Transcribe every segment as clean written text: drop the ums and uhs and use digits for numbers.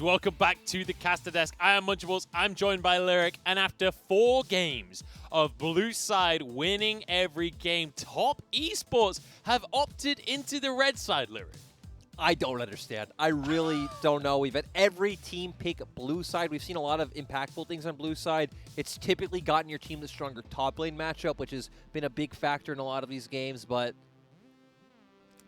Welcome back to the caster desk. I am Munchables. I'm joined by Lyric, and after 4 games of blue side winning every game, Top Esports have opted into the red side, Lyric. I don't understand. I really don't know. We've had every team pick blue side. We've seen a lot of impactful things on blue side. It's typically gotten your team the stronger top lane matchup, which has been a big factor in a lot of these games, but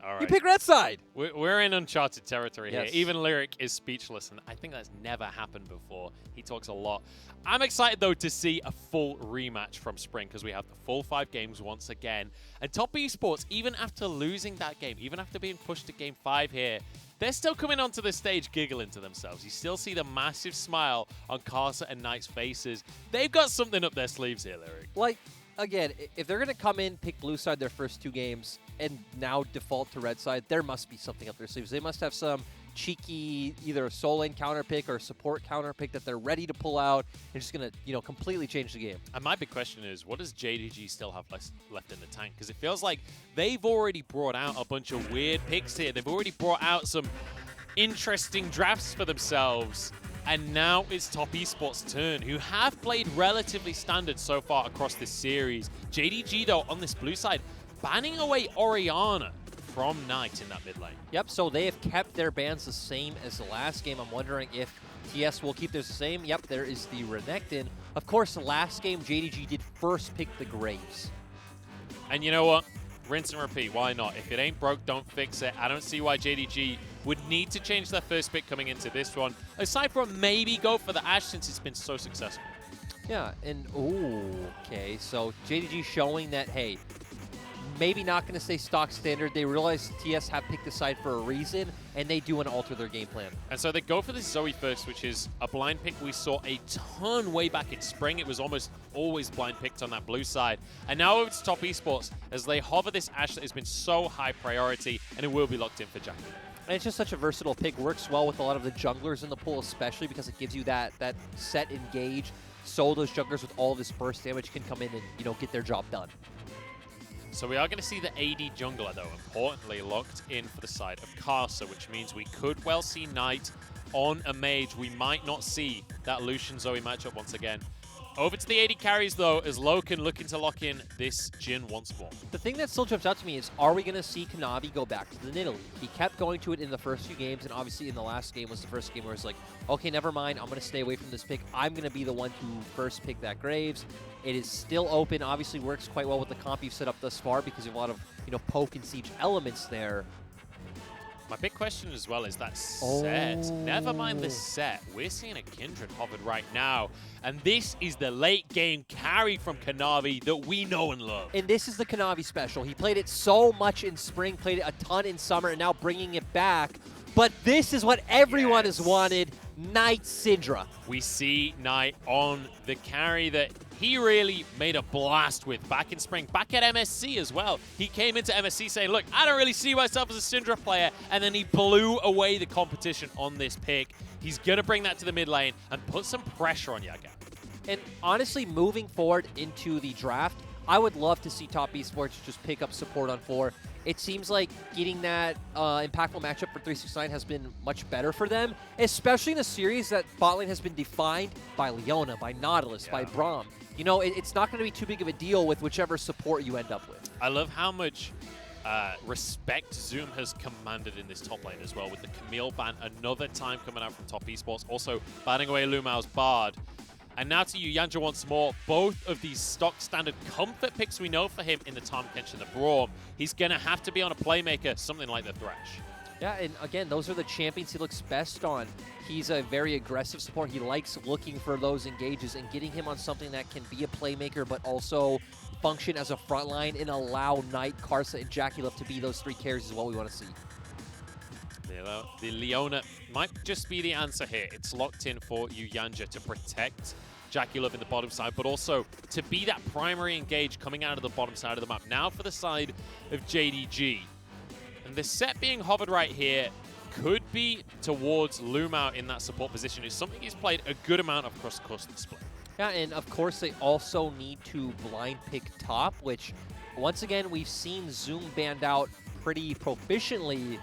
All right. you pick red side. We're in uncharted territory Yes. here. Even Lyric is speechless, and I think that's never happened before. He talks a lot. I'm excited, though, to see a full rematch from Spring, because we have the full 5 games once again. And Top Esports, even after losing that game, even after being pushed to Game 5 here, they're still coming onto the stage giggling to themselves. You still see the massive smile on Karsa and Knight's faces. They've got something up their sleeves here, Lyric. Like, again, if they're going to come in, pick blue side their first 2 games, and now default to red side, there must be something up their sleeves. They must have some cheeky either a soul lane counter pick or a support counter pick that they're ready to pull out and just going to, completely change the game. And my big question is, what does JDG still have left in the tank? Because it feels like they've already brought out a bunch of weird picks here. They've already brought out some interesting drafts for themselves. And now it's Top Esports' turn, who have played relatively standard so far across this series. JDG, though, on this blue side, banning away Orianna from Knight in that mid lane. Yep, so they have kept their bans the same as the last game. I'm wondering if TES will keep theirs the same. Yep, there is the Renekton. Of course, the last game, JDG did first pick the Graves. And you know what? Rinse and repeat. Why not? If it ain't broke, don't fix it. I don't see why JDG would need to change their first pick coming into this one, aside from maybe go for the Ashe since it's been so successful. Yeah, and okay, so JDG showing that, hey, maybe not going to stay stock standard. They realize TS have picked the side for a reason, and they do want to alter their game plan. And so they go for this Zoe first, which is a blind pick we saw a ton way back in Spring. It was almost always blind picked on that blue side. And now over to Top Esports as they hover this Ashe that has been so high priority, and it will be locked in for Jackie. And it's just such a versatile pick. Works well with a lot of the junglers in the pool, especially because it gives you that set engage. So those junglers with all this burst damage can come in and, get their job done. So we are going to see the AD jungler, though, importantly locked in for the side of Karsa, which means we could well see Knight on a mage. We might not see that Lucian Zoe matchup once again. Over to the AD carries, though, as Loken looking to lock in this Jhin once more. The thing that still jumps out to me is, are we going to see Kanavi go back to the Nidalee? He kept going to it in the first few games, and obviously in the last game was the first game where it's like, okay, never mind, I'm going to stay away from this pick. I'm going to be the one to first pick that Graves. It is still open. Obviously works quite well with the comp you've set up thus far because you have a lot of, poke and siege elements there. My big question as well is that set. Never mind the set. We're seeing a Kindred hovered right now. And this is the late game carry from Kanavi that we know and love. And this is the Kanavi special. He played it so much in Spring, played it a ton in Summer, and now bringing it back. But this is what everyone has wanted, Knight Syndra. We see Knight on the carry that he really made a blast with back in Spring, back at MSC as well. He came into MSC saying, look, I don't really see myself as a Syndra player, and then he blew away the competition on this pick. He's going to bring that to the mid lane and put some pressure on Yaga. And honestly, moving forward into the draft, I would love to see Top Esports just pick up support on 4. It seems like getting that impactful matchup for 369 has been much better for them, especially in a series that bot lane has been defined by Leona, by Nautilus, by Braum. It's not going to be too big of a deal with whichever support you end up with. I love how much respect Zoom has commanded in this top lane as well, with the Camille ban another time coming out from Top Esports, also banning away Lumao's Bard. And now to Yuyanja once more. Both of these stock standard comfort picks we know for him in the Tahm Kench and the Braum. He's going to have to be on a playmaker, something like the Thresh. Yeah, and again, those are the champions he looks best on. He's a very aggressive support. He likes looking for those engages, and getting him on something that can be a playmaker but also function as a front line and allow Knight, Karsa, and Jackie Love to be those 3 carries is what we want to see. The Leona might just be the answer here. It's locked in for Yuyanja to protect Jackie Love in the bottom side, but also to be that primary engage coming out of the bottom side of the map. Now for the side of JDG. And the set being hovered right here could be towards Lumao in that support position. It's something he's played a good amount of across the course of the split. Yeah, and of course they also need to blind pick top, which once again we've seen Zoom banned out pretty proficiently.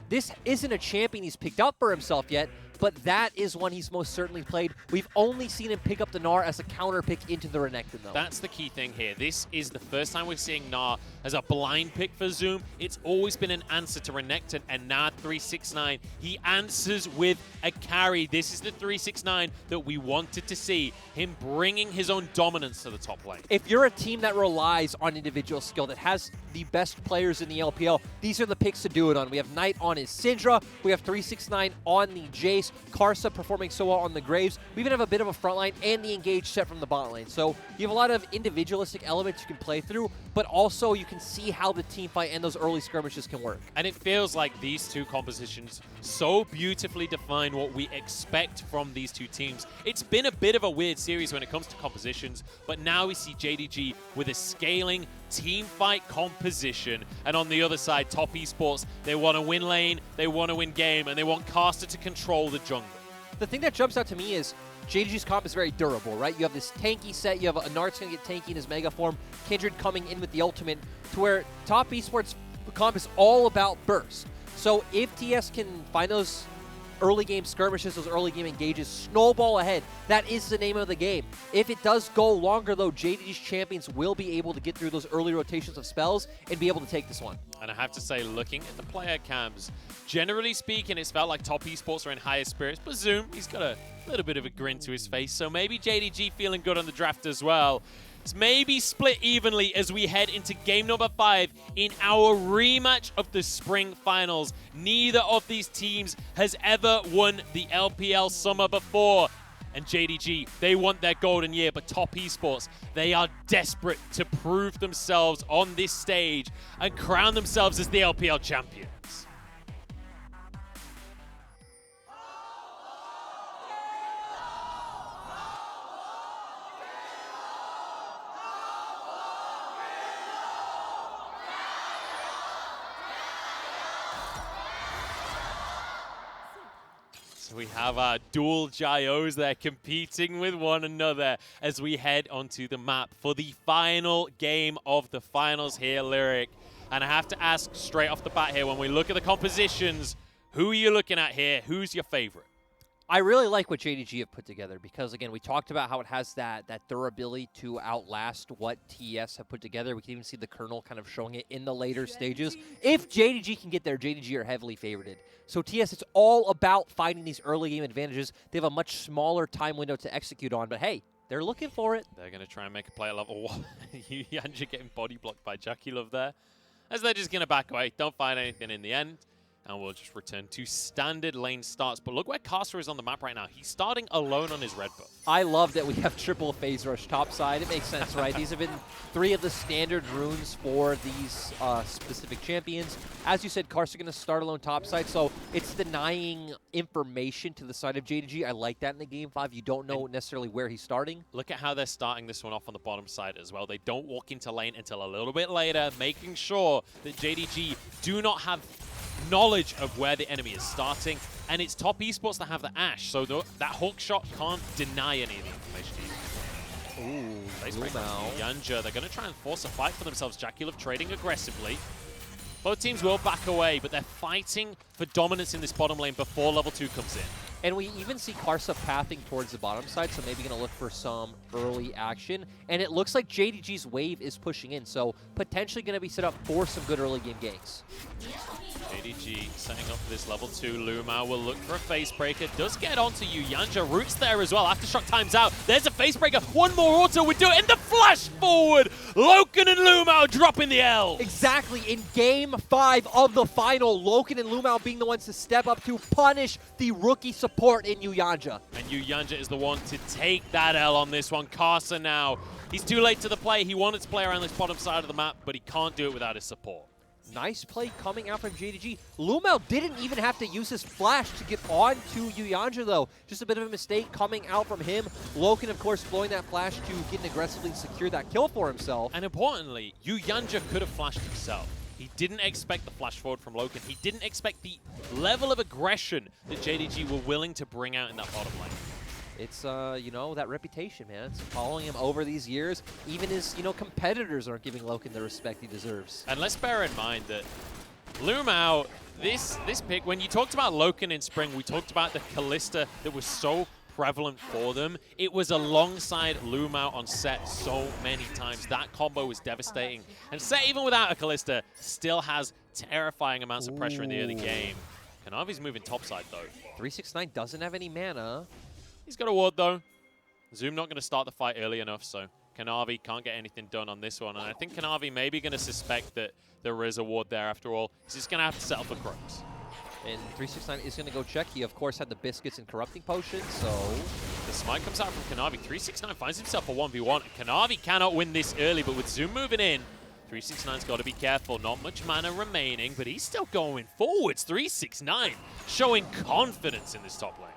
This isn't a champion he's picked up for himself yet, but that is one he's most certainly played. We've only seen him pick up the Gnar as a counter pick into the Renekton, though. That's the key thing here. This is the first time we're seeing Gnar as a blind pick for Zoom. It's always been an answer to Renekton, and now 369, he answers with a carry. This is the 369 that we wanted to see, him bringing his own dominance to the top lane. If you're a team that relies on individual skill, that has the best players in the LPL, these are the picks to do it on. We have Knight on his Syndra, we have 369 on the Jace, Karsa performing so well on the Graves. We even have a bit of a front line and the engage set from the bot lane. So you have a lot of individualistic elements you can play through, but also you can see how the team fight and those early skirmishes can work. And it feels like these two compositions so beautifully define what we expect from these two teams. It's been a bit of a weird series when it comes to compositions, but now we see JDG with a scaling team fight composition. And on the other side, Top Esports, they want to win lane, they want to win game, and they want Caster to control the jungle. The thing that jumps out to me is JDG's comp is very durable, right? You have this tanky set, you have a Nart's going to get tanky in his Mega Form, Kindred coming in with the ultimate, to where Top Esports comp is all about burst. So if TS can find those early game skirmishes, those early game engages, snowball ahead, that is the name of the game. If it does go longer, though, JDG's champions will be able to get through those early rotations of spells and be able to take this one. And I have to say, looking at the player cams, generally speaking, it's felt like Top Esports are in higher spirits, but Zoom, he's got a little bit of a grin to his face, so maybe JDG feeling good on the draft as well. It's maybe split evenly as we head into game number 5 in our rematch of the spring finals. Neither of these teams has ever won the LPL Summer before. And JDG, they want their golden year, but Top Esports, they are desperate to prove themselves on this stage and crown themselves as the LPL champions. We have our dual Gyos there competing with one another as we head onto the map for the final game of the finals here, Lyric. And I have to ask straight off the bat here, when we look at the compositions, who are you looking at here? Who's your favorite? I really like what JDG have put together because, again, we talked about how it has that durability to outlast what TES have put together. We can even see the Colonel kind of showing it in the later stages. If JDG can get there, JDG are heavily favorited. So TS, it's all about finding these early game advantages. They have a much smaller time window to execute on, but hey, they're looking for it. They're going to try and make a play at level 1. Yanja getting body blocked by Jackie Love there. As they're just going to back away, don't find anything in the end. And we'll just return to standard lane starts. But look where Caster is on the map right now. He's starting alone on his red buff. I love that we have triple phase rush topside. It makes sense, right? These have been 3 of the standard runes for these specific champions. As you said, Caster going to start alone topside, so it's denying information to the side of JDG. I like that in the Game 5. You don't know necessarily where he's starting. Look at how they're starting this one off on the bottom side as well. They don't walk into lane until a little bit later, making sure that JDG do not have knowledge of where the enemy is starting, and it's Top Esports that have the Ashe, so that hook shot can't deny any of the information. Ooh, Yanja, they're going to try and force a fight for themselves. Jackie Love trading aggressively. Both teams will back away, but they're fighting for dominance in this bottom lane before level 2 comes in. And we even see Karsa pathing towards the bottom side, so maybe going to look for some early action. And it looks like JDG's wave is pushing in, so potentially going to be set up for some good early game ganks. JDG setting up for this level 2. Lumao will look for a face breaker. Does get onto you. Yanja roots there as well. Aftershock times out. There's a face breaker. One more auto would do it. And the flash forward. Loken and Lumao dropping the L. Exactly. In game 5 of the final, Loken and Lumao being the ones to step up to punish the rookie support in Yanja. And Yanja is the one to take that L on this one. Karsa now. He's too late to the play. He wanted to play around this bottom side of the map, but he can't do it without his support. Nice play coming out from JDG. Lumao didn't even have to use his flash to get on to Yanja, though. Just a bit of a mistake coming out from him. Loken, of course, blowing that flash to get an aggressively secure that kill for himself. And importantly, Yanja could have flashed himself. He didn't expect the flash forward from Loken. He didn't expect the level of aggression that JDG were willing to bring out in that bottom lane. It's, you know, that reputation, man. It's following him over these years. Even his, you know, competitors aren't giving Loken the respect he deserves. And let's bear in mind that Lumao, This pick, when you talked about Loken in spring, we talked about the Kalista that was so prevalent for them. It was alongside Lumao on Set so many times. That combo was devastating. And Set, even without a Kalista, still has terrifying amounts of pressure in the early game. Kanavi's moving topside, though. 369 doesn't have any mana. He's got a ward, though. Zoom not going to start the fight early enough, so Kanavi can't get anything done on this one. And I think Kanavi may be going to suspect that there is a ward there after all. He's just going to have to settle for Croaks. And 369 is going to go check. He, of course, had the Biscuits and Corrupting Potion, so... The smite comes out from Kanavi. 369 finds himself a 1v1. Kanavi cannot win this early, but with Zoom moving in, 369's got to be careful. Not much mana remaining, but he's still going forwards. 369 showing confidence in this top lane.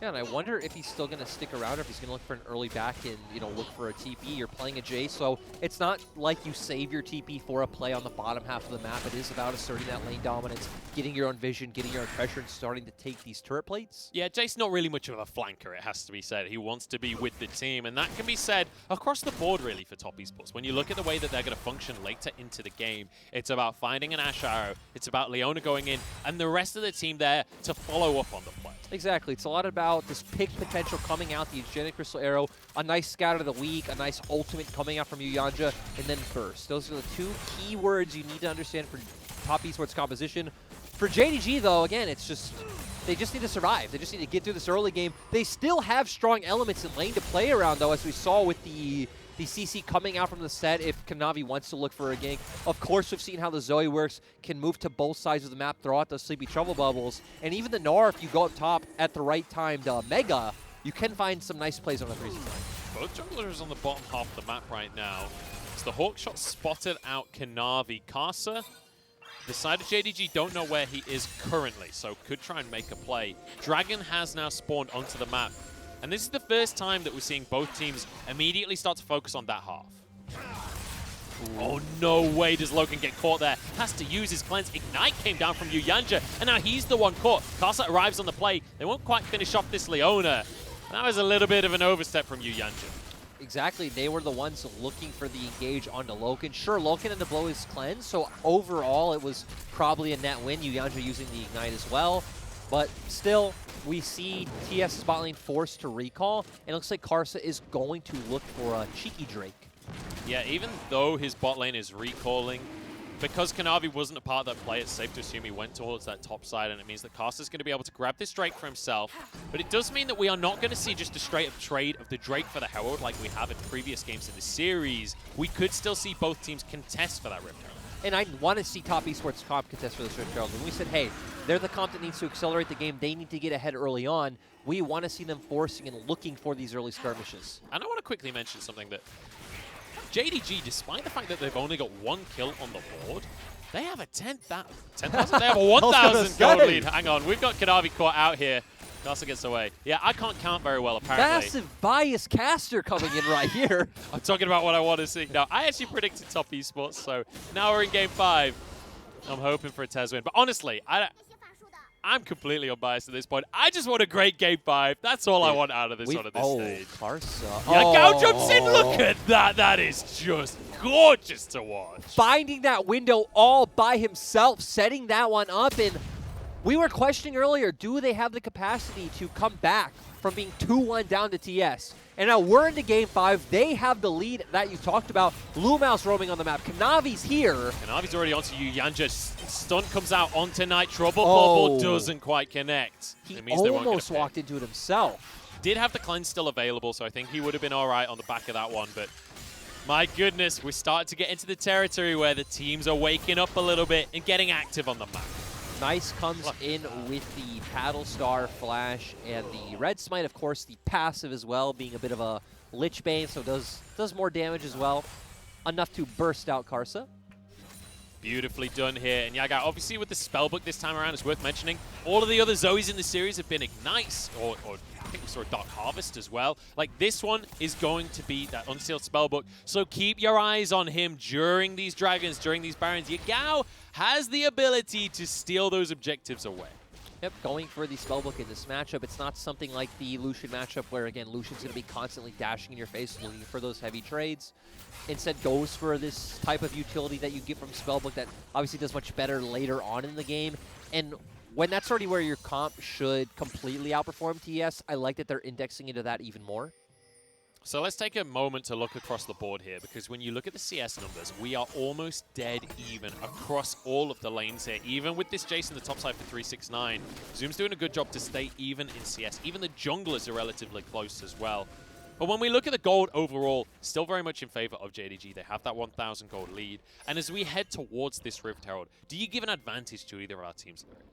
Yeah, and I wonder if he's still going to stick around or if he's going to look for an early back and, you know, look for a TP. You're playing a J, so it's not like you save your TP for a play on the bottom half of the map. It is about asserting that lane dominance, getting your own vision, getting your own pressure, and starting to take these turret plates. Yeah, Jay's not really much of a flanker, it has to be said. He wants to be with the team, and that can be said across the board, really, for top esports. When you look at the way that they're going to function later into the game, it's about finding an Ash Arrow, it's about Leona going in, and the rest of the team there to follow up on the play. Exactly. It's a lot about this pick potential coming out, the Eugenic Crystal Arrow, a nice scout of the week, a nice ultimate coming out from Yuyanja, and then burst. Those are the two key words you need to understand for top esports composition. For JDG, though, again, it's just, they just need to survive. They just need to get through this early game. They still have strong elements in lane to play around, though, as we saw with the CC coming out from the set if Kanavi wants to look for a gank. Of course, we've seen how the Zoe works, can move to both sides of the map, throw out those Sleepy Trouble Bubbles, and even the Gnar, if you go up top at the right time to Mega, you can find some nice plays on the 369. Both junglers on the bottom half of the map right now. As the Hawkshot spotted out Kanavi. Karsa, the side of JDG don't know where he is currently, so could try and make a play. Dragon has now spawned onto the map. And this is the first time that we're seeing both teams immediately start to focus on that half. Ooh. Oh, no way does Logan get caught there. Has to use his cleanse. Ignite came down from Yuyanja, and now he's the one caught. Karsa arrives on the play. They won't quite finish off this Leona. That was a little bit of an overstep from Yuyanja. Exactly. They were the ones looking for the engage onto Loken. Sure, Loken had to blow his cleanse, so overall it was probably a net win. Yuyanja using the Ignite as well. But still, we see TES bot lane forced to recall, and it looks like Karsa is going to look for a cheeky Drake. Yeah, even though his bot lane is recalling, because Kanavi wasn't a part of that play, it's safe to assume he went towards that top side, and it means that Karsa's going to be able to grab this Drake for himself. But it does mean that we are not going to see just a straight-up trade of the Drake for the Herald like we have in previous games in the series. We could still see both teams contest for that Rift Herald. And I want to see top esports comp contest for this Rift Herald. When we said, hey, they're the comp that needs to accelerate the game, they need to get ahead early on, we want to see them forcing and looking for these early skirmishes. And I want to quickly mention something that JDG, despite the fact that they've only got one kill on the board, they have a 10,000, they have a 1,000 gold lead. Hang on, we've got Kanavi caught out here. Karsa gets away. Yeah, I can't count very well, apparently. Massive bias caster coming in right here. I'm talking about what I want to see. Now, I actually predicted top esports, so now we're in Game 5. I'm hoping for a TES win. But honestly, I'm completely unbiased at this point. I just want a great Game 5. That's all I want out of this stage. Karsa. Yeah, Gao jumps in. Look at that. That is just gorgeous to watch. Finding that window all by himself, setting that one up, and we were questioning earlier, do they have the capacity to come back from being 2-1 down to TS? And now we're into Game 5. They have the lead that you talked about. Lumao's roaming on the map. Kanavi's here. Kanavi's already onto Yuyanja. Stun comes out onto Night. Trouble Bubble doesn't quite connect. He almost walked into it himself. Did have the cleanse still available, so I think he would have been all right on the back of that one. But my goodness, we're starting to get into the territory where the teams are waking up a little bit and getting active on the map. Nice comes in with the Paddle Star Flash and the Red Smite, of course, the passive as well, being a bit of a Lich Bane, so does more damage as well. Enough to burst out Karsa. Beautifully done here. And Yaga, obviously with the Spellbook this time around, it's worth mentioning, all of the other Zoes in the series have been Ignites, or I think we saw a Dark Harvest as well. Like, this one is going to be that Unsealed Spellbook, so keep your eyes on him during these Dragons, during these Barons. Yagao has the ability to steal those objectives away. Yep, going for the Spellbook in this matchup. It's not something like the Lucian matchup where, again, Lucian's going to be constantly dashing in your face, looking for those heavy trades. Instead, goes for this type of utility that you get from Spellbook that obviously does much better later on in the game. And when that's already where your comp should completely outperform TES, I like that they're indexing into that even more. So let's take a moment to look across the board here, because when you look at the CS numbers, we are almost dead even across all of the lanes here. Even with this Jace in the top side for 369, Zoom's doing a good job to stay even in CS. Even the junglers are relatively close as well. But when we look at the gold overall, still very much in favor of JDG. They have that 1,000 gold lead. And as we head towards this Rift Herald, do you give an advantage to either of our teams, Lyric?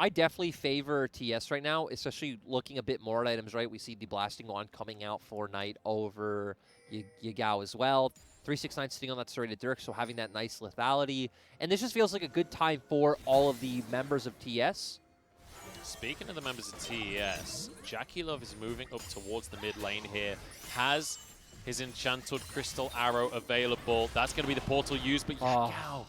I definitely favor TS right now, especially looking a bit more at items, right? We see the Blasting Wand coming out for Knight over Yagao as well. 369 sitting on that serrated Dirk, so having that nice lethality. And this just feels like a good time for all of the members of TS. Speaking of the members of TES, Jackie Love is moving up towards the mid lane here. Has his Enchanted Crystal Arrow available. That's going to be the portal used, but Yagao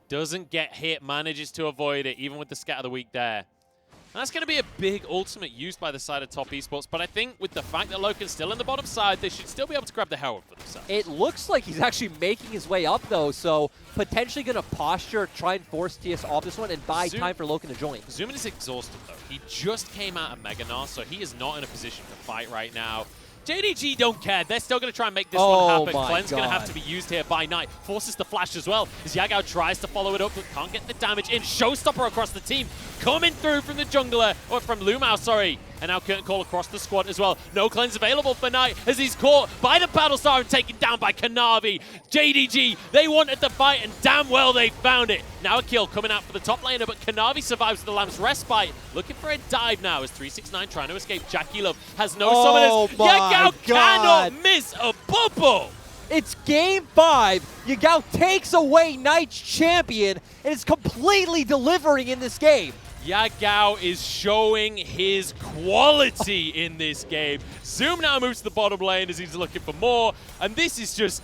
doesn't get hit, manages to avoid it, even with the Scat of the Week there. And that's going to be a big ultimate used by the side of Top Esports, but I think with the fact that Loken's still in the bottom side, they should still be able to grab the Herald for themselves. It looks like he's actually making his way up, though, so potentially going to posture, try and force TS off this one, and buy time for Loken to join. Zoomin is exhausted, though. He just came out of Mega Gnar, so he is not in a position to fight right now. JDG don't care. They're still going to try and make this one happen. Clean's going to have to be used here by Knight. Forces the flash as well as Yagao tries to follow it up but can't get the damage in. Showstopper across the team. Coming through from the jungler, or from Lumao, sorry. And now Curtain Call across the squad as well. No cleanse available for Knight as he's caught by the Battlestar and taken down by Kanavi. JDG, they wanted the fight and damn well they found it. Now a kill coming out for the top laner, but Kanavi survives with the Lamb's Respite. Looking for a dive now as 369 trying to escape. Jackie Love has no summoners. Yagao cannot miss a bubble. It's Game 5. Yagao takes away Knight's champion and is completely delivering in this game. Yagao is showing his quality in this game. Zoom now moves to the bottom lane as he's looking for more. And this is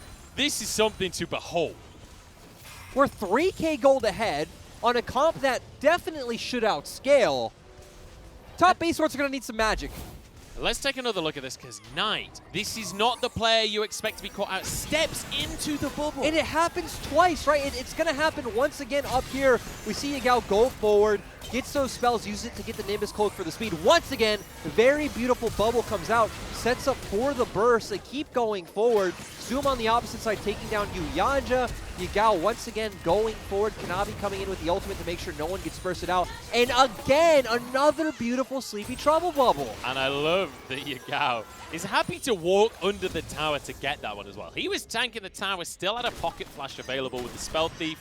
something to behold. We're 3K gold ahead on a comp that definitely should outscale. Top Esports are going to need some magic. Let's take another look at this, because Knight, this is not the player you expect to be caught out, steps into the bubble. And it happens twice, right? It's going to happen once again up here. We see Yagao go forward, gets those spells, uses it to get the Nimbus Cloak for the speed. Once again, very beautiful bubble comes out, sets up for the burst. They keep going forward. Zoom on the opposite side, taking down Yuyanja. Yagao once again going forward. Kanavi coming in with the ultimate to make sure no one gets bursted out. And again, another beautiful Sleepy Trouble bubble. And I love that Yagao is happy to walk under the tower to get that one as well. He was tanking the tower, still had a pocket flash available with the Spell Thief.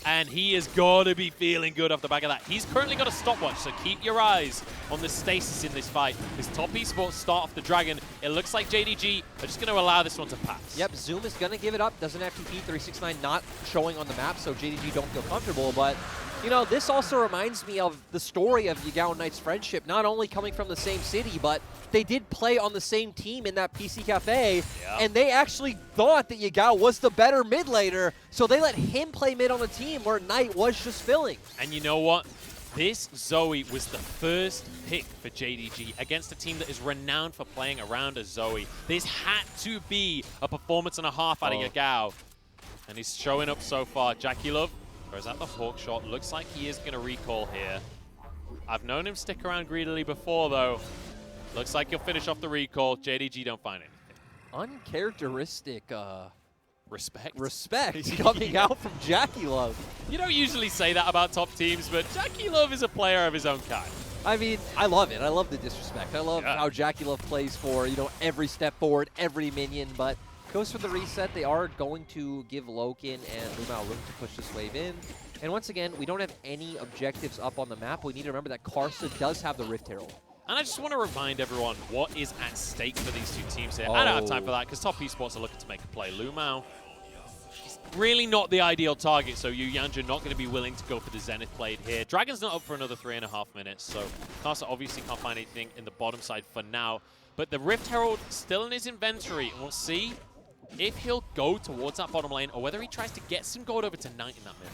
And he has got to be feeling good off the back of that. He's currently got a stopwatch, so keep your eyes on the stasis in this fight. Because Top Esports start off the Dragon. It looks like JDG are just going to allow this one to pass. Yep, Zoom is going to give it up. Doesn't have TP. 369 not showing on the map, so JDG don't feel comfortable. But, you know, this also reminds me of the story of Yagao and Knight's friendship. Not only coming from the same city, but they did play on the same team in that PC Cafe, and they actually thought that Yagao was the better mid laner, so they let him play mid on the team where Knight was just filling. And you know what? This Zoe was the first pick for JDG against a team that is renowned for playing around a Zoe. This had to be a performance and a half out of Yagao. And he's showing up so far. Jackie Love throws out the Hawk shot. Looks like he is going to recall here. I've known him stick around greedily before, though. Looks like he'll finish off the recall. JDG don't find anything. Uncharacteristic respect coming out from Jackie Love. You don't usually say that about top teams, but Jackie Love is a player of his own kind. I mean, I love it. I love the disrespect. I love how Jackie Love plays for, you know, every step forward, every minion, but goes for the reset. They are going to give Loken and Lumao room to push this wave in. And once again, we don't have any objectives up on the map. We need to remember that Karsa does have the Rift Herald. And I just want to remind everyone what is at stake for these two teams here. I don't have time for that because Top Esports are looking to make a play. Lumao is really not the ideal target, so Yuyanja not going to be willing to go for the Zenith Blade here. Dragon's not up for another 3.5 minutes, so Karsa obviously can't find anything in the bottom side for now. But the Rift Herald still in his inventory, and we'll see if he'll go towards that bottom lane or whether he tries to get some gold over to Knight in that mid.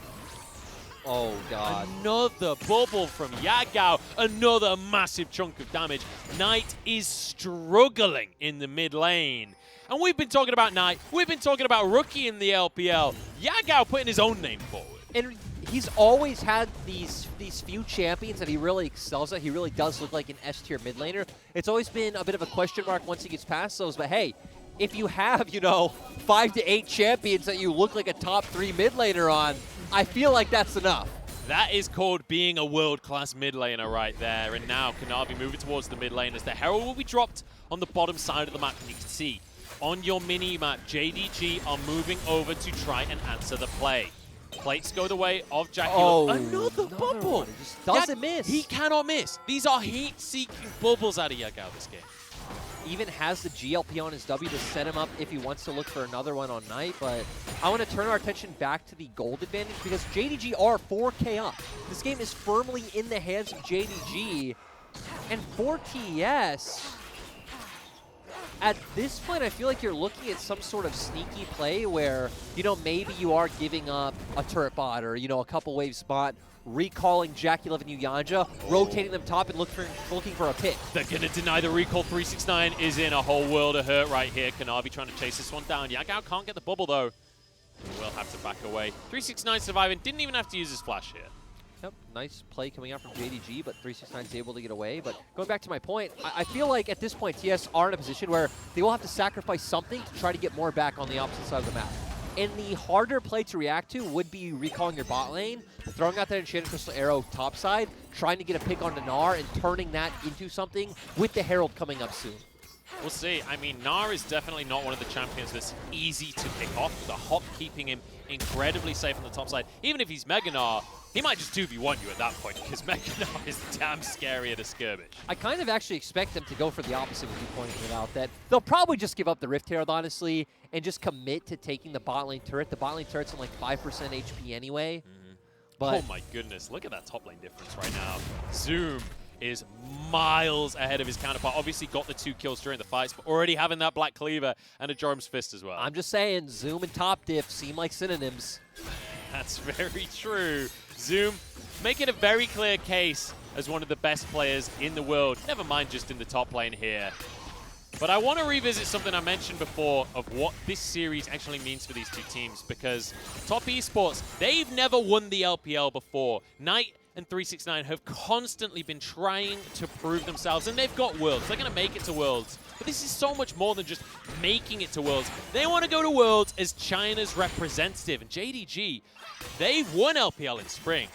Oh, God. Another bubble from Yagao. Another massive chunk of damage. Knight is struggling in the mid lane. And we've been talking about Knight. We've been talking about Rookie in the LPL. Yagao putting his own name forward. And he's always had these few champions that he really excels at. He really does look like an S-tier mid laner. It's always been a bit of a question mark once he gets past those, but hey, if you have, 5 to 8 champions that you look like a top 3 mid laner on, I feel like that's enough. That is called being a world-class mid laner right there. And now Kanavi moving towards the mid lane as the Herald will be dropped on the bottom side of the map. And you can see on your mini-map, JDG are moving over to try and answer the play. Plates go the way of Jackie. Oh, another bubble. One. It just doesn't miss. He cannot miss. These are heat-seeking bubbles out of Yagao this game. Even has the GLP on his W to set him up if he wants to look for another one on Knight, but I want to turn our attention back to the gold advantage because JDG are 4K up. This game is firmly in the hands of JDG, and for TES, at this point, I feel like you're looking at some sort of sneaky play where, maybe you are giving up a turret bot or, a couple waves bot, recalling Jackie Love and Uyanja, rotating them top and looking for a pick. They're going to deny the recall. 369 is in a whole world of hurt right here. Kanavi trying to chase this one down. Yagao can't get the bubble, though. He will have to back away. 369 surviving. Didn't even have to use his flash here. Yep, nice play coming out from JDG, but 369 is able to get away. But going back to my point, I feel like at this point, TS are in a position where they will have to sacrifice something to try to get more back on the opposite side of the map. And the harder play to react to would be recalling your bot lane, throwing out that Enchanted Crystal Arrow topside, trying to get a pick on the Gnar, and turning that into something with the Herald coming up soon. We'll see. I mean, Gnar is definitely not one of the champions that's easy to pick off. The hop keeping him incredibly safe on the top side. Even if he's Mega Gnar, he might just 2v1 you at that point, because Mega Gnar is damn scary at a skirmish. I kind of actually expect them to go for the opposite with you pointing it out, that they'll probably just give up the Rift Herald, honestly, and just commit to taking the bot lane turret. The bot lane turret's on like 5% HP anyway. But oh my goodness, look at that top lane difference right now. Zoom is miles ahead of his counterpart. Obviously got the 2 kills during the fights, but already having that Black Cleaver and a Jorum's Fist as well. I'm just saying, Zoom and top diff seem like synonyms. That's very true. Zoom making a very clear case as one of the best players in the world, never mind just in the top lane here. But I want to revisit something I mentioned before of what this series actually means for these two teams, because Top Esports, they've never won the LPL before. Knight and 369 have constantly been trying to prove themselves, and they've got Worlds. They're going to make it to Worlds. But this is so much more than just making it to Worlds. They want to go to Worlds as China's representative. And JDG, they've won LPL in spring,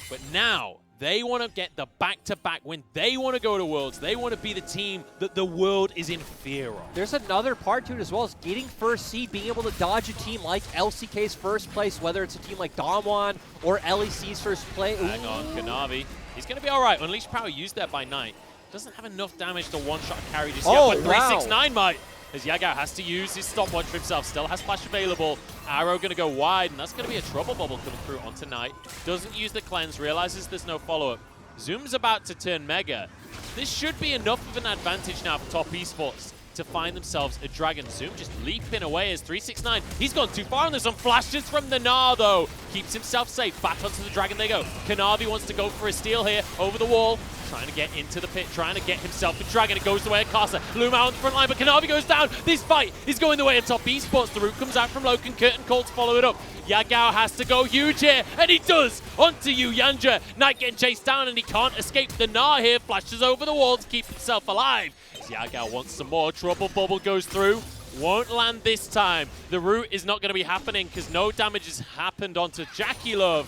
but now they want to get the back-to-back win. They want to go to Worlds. They want to be the team that the world is in fear of. There's another part to it as well, as getting first seed, being able to dodge a team like LCK's first place, whether it's a team like Damwon or LEC's first place. Hang on, Kanavi. He's going to be all right. Unleashed Power used that by Knight. Doesn't have enough damage to one-shot carry just yet, but 369 might. As Yagao has to use his stopwatch for himself. Still has flash available. Arrow going to go wide, and that's going to be a trouble bubble coming through onto Knight. Doesn't use the cleanse, realizes there's no follow-up. Zoom's about to turn Mega. This should be enough of an advantage now for Top Esports to find themselves a dragon. Zoom just leaping away as 369. He's gone too far, and there's some flashes from the Gnar, though. Keeps himself safe. Back onto the dragon they go. Kanavi wants to go for a steal here over the wall. Trying to get into the pit, trying to get himself the dragon. It goes the way of Casa. Loom out on the front line, but Kanavi goes down. This fight is going the way of Top Esports. The root comes out from low. Can Curtain Cold to follow it up. Yagao has to go huge here, and he does! Onto Uyanja. Knight getting chased down, and he can't escape the Gnar here. Flashes over the wall to keep himself alive. Yagao wants some more. Trouble bubble goes through. Won't land this time. The root is not going to be happening because no damage has happened onto Jackie Love.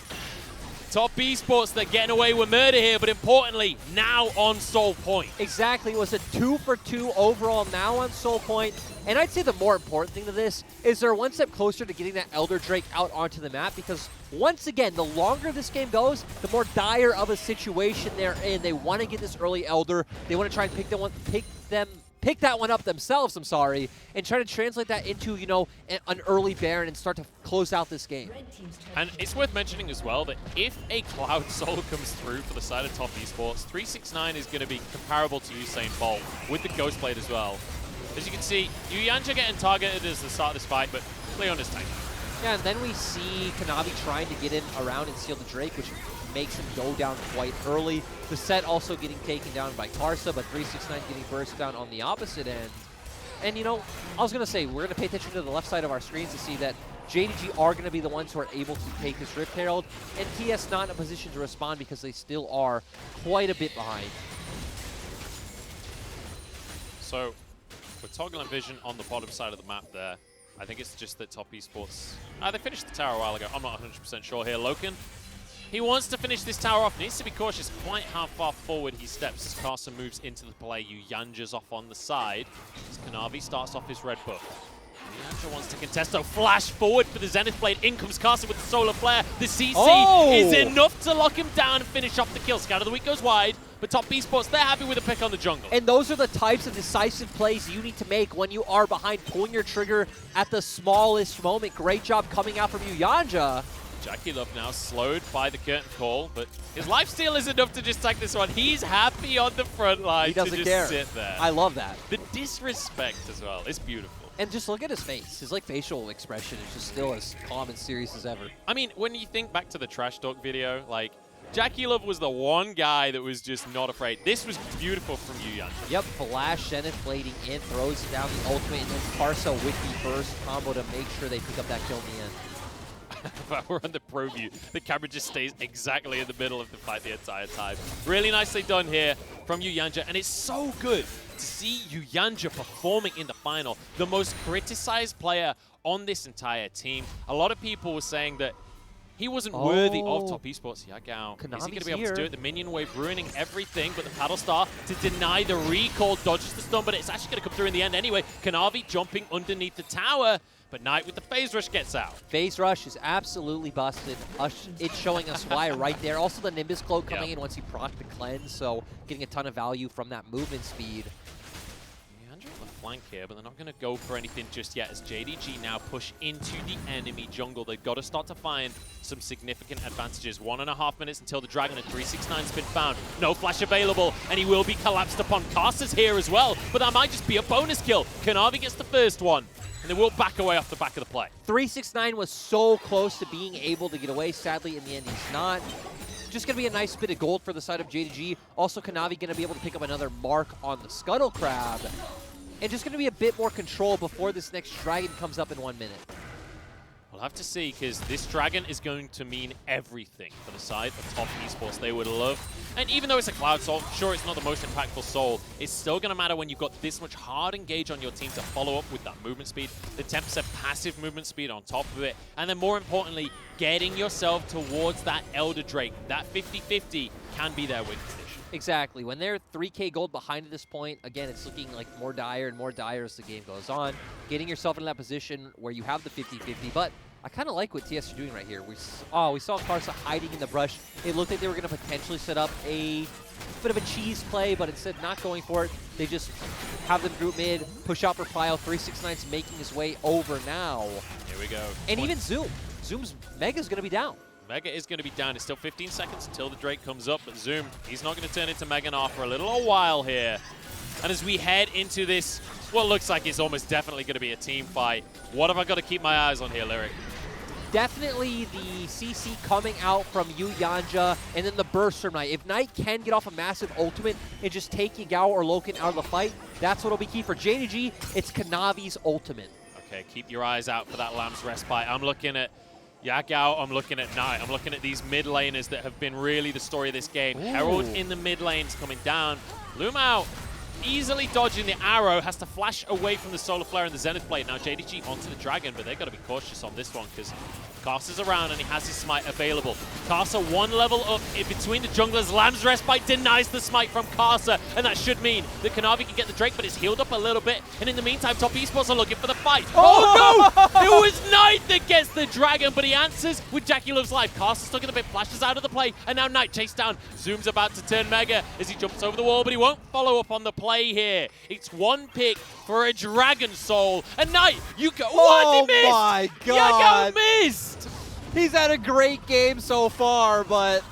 Top Esports, they're getting away with murder here, but importantly, now on Soul Point. Exactly, it was a 2-for-2 overall now on Soul Point. And I'd say the more important thing to this is they're one step closer to getting that Elder Drake out onto the map, because once again, the longer this game goes, the more dire of a situation they're in. They want to get this early Elder. They want to try and pick that one up themselves, and try to translate that into, an early Baron and start to close out this game. And it's worth mentioning as well that if a Cloud Soul comes through for the side of Top Esports, 369 is going to be comparable to Usain Bolt with the Ghost Blade as well. As you can see, Uyanja getting targeted as the start of this fight, but Leon is tanking. Yeah, and then we see Kanavi trying to get in around and steal the Drake, which makes him go down quite early. The set also getting taken down by Karsa, but 369 getting burst down on the opposite end. And, I was going to say, we're going to pay attention to the left side of our screens to see that JDG are going to be the ones who are able to take this Rift Herald, and TS not in a position to respond because they still are quite a bit behind. So, we're toggling vision on the bottom side of the map there. I think it's just that Top Esports... they finished the tower a while ago. I'm not 100% sure here. Loken, he wants to finish this tower off. Needs to be cautious quite how far forward he steps as Carson moves into the play. Yuyanja's off on the side as Kanavi starts off his red buff. Yuyanja wants to contest, so flash forward for the Zenith Blade. In comes Carson with the Solar Flare. The CC is enough to lock him down and finish off the kill. Scout of the Week goes wide, but Top Esports, they're happy with a pick on the jungle. And those are the types of decisive plays you need to make when you are behind, pulling your trigger at the smallest moment. Great job coming out from Yuyanja. Jackie Love now slowed by the curtain call, but his lifesteal is enough to just take this one. He's happy on the front line to just sit there. I love that. The disrespect as well is beautiful. And just look at his face. His facial expression is just still as calm and serious as ever. I mean, when you think back to the Trash Talk video, Jackie Love was the one guy that was just not afraid. This was beautiful from Yuyanja. Yep, Flash, Zenith blading in, throws down the ultimate, and then Karsa with the burst combo to make sure they pick up that kill in the end. We're on the pro view. The camera just stays exactly in the middle of the fight the entire time. Really nicely done here from Yuyanja, and it's so good to see Yuyanja performing in the final. The most criticized player on this entire team. A lot of people were saying that he wasn't worthy of Top Esports. Yagao, is he going to be able to do it? The minion wave ruining everything, but the Paddle Star to deny the recall, dodges the stun, but it's actually going to come through in the end anyway. Kanavi jumping underneath the tower, but Knight with the Phase Rush gets out. Phase Rush is absolutely busted. It's showing us why right there. Also the Nimbus Cloak coming in once he procced the cleanse, so getting a ton of value from that movement speed. On the flank here, but they're not going to go for anything just yet as JDG now push into the enemy jungle. They've got to start to find some significant advantages. 1.5 minutes until the Dragon at 369's been found. No flash available, and he will be collapsed upon. Carster's here as well, but that might just be a bonus kill. Kanavi gets the first one, and they will back away off the back of the play. 369 was so close to being able to get away. Sadly, in the end, he's not. Just going to be a nice bit of gold for the side of JDG. Also, Kanavi going to be able to pick up another mark on the Scuttle Crab. And just going to be a bit more control before this next Dragon comes up in 1 minute. We'll have to see, because this Dragon is going to mean everything for the side of Top Esports. They would love, and even though it's a Cloud Soul, sure, it's not the most impactful soul, it's still going to matter when you've got this much hard engage on your team to follow up with that movement speed, the 10% passive movement speed on top of it, and then more importantly, getting yourself towards that Elder Drake. That 50-50 can be their win condition. Exactly. When they're 3k gold behind at this point, again, it's looking like more dire and more dire as the game goes on. Getting yourself in that position where you have the 50-50, but I kind of like what TS are doing right here. We saw Karsa hiding in the brush. It looked like they were going to potentially set up a bit of a cheese play, but instead not going for it. They just have them group mid, push out for Pile. 369's making his way over now. Here we go. And even Zoom. Zoom's Mega's going to be down. Mega is going to be down. It's still 15 seconds until the Drake comes up, but Zoom, he's not going to turn into Mega now for a little while here. And as we head into this, what looks like it's almost definitely going to be a team fight, what have I got to keep my eyes on here, Lyric? Definitely the CC coming out from Yuyanja, and then the burst from Knight. If Knight can get off a massive ultimate and just take Yagao or Loken out of the fight, that's what will be key for JDG. It's Kanavi's ultimate. Okay, keep your eyes out for that Lamb's Respite. I'm looking at Yagao, I'm looking at Knight. I'm looking at these mid laners that have been really the story of this game. Ooh. Herald in the mid lanes coming down. Lumao easily dodging the arrow, has to flash away from the Solar Flare and the Zenith Blade. Now JDG onto the Dragon, but they've got to be cautious on this one because Karsa's around and he has his smite available. Karsa one level up in between the junglers. Lamb's Respite denies the smite from Karsa, and that should mean that Kanavi can get the Drake, but it's healed up a little bit. And in the meantime, Top Esports are looking for the fight. Oh no! It was Knight that gets the Dragon, but he answers with Jackie Love's life. Karsa's stuck in the bit, flashes out of the play, and now Knight chased down. Zoom's about to turn Mega as he jumps over the wall, but he won't follow up on the play here. It's one pick for a Dragon Soul, and Knight, you go. What? He missed! Oh my god! Yagao missed! He's had a great game so far, but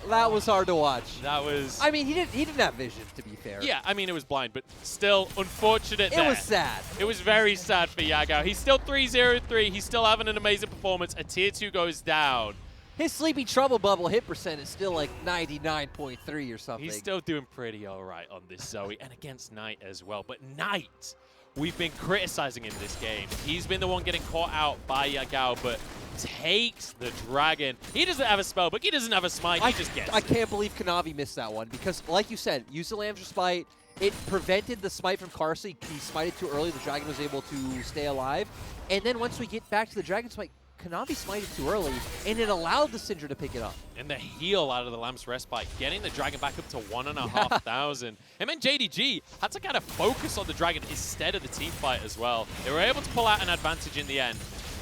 that was hard to watch. That was... I mean, he didn't have vision, to be fair. Yeah, I mean, it was blind, but still unfortunate there. It was sad. It was very sad for Yagao. He's still 3-0-3. He's still having an amazing performance. A tier 2 goes down. His Sleepy Trouble Bubble hit percent is still like 99.3 or something. He's still doing pretty all right on this Zoe and against Knight as well. But Knight, we've been criticizing him this game. He's been the one getting caught out by Yagao, but takes the dragon. He doesn't have a spell, but he doesn't have a smite. He just gets I it. can't believe Kanavi missed that one because, like you said, use the Lamb's Smite. It prevented the smite from Karsa. He smited too early. The dragon was able to stay alive. And then once we get back to the dragon smite, Kanavi smited too early, and it allowed the Syndra to pick it up. And the heal out of the Lamb's Respite, getting the dragon back up to 1,500. And then JDG had to kind of focus on the dragon instead of the team fight as well. They were able to pull out an advantage in the end.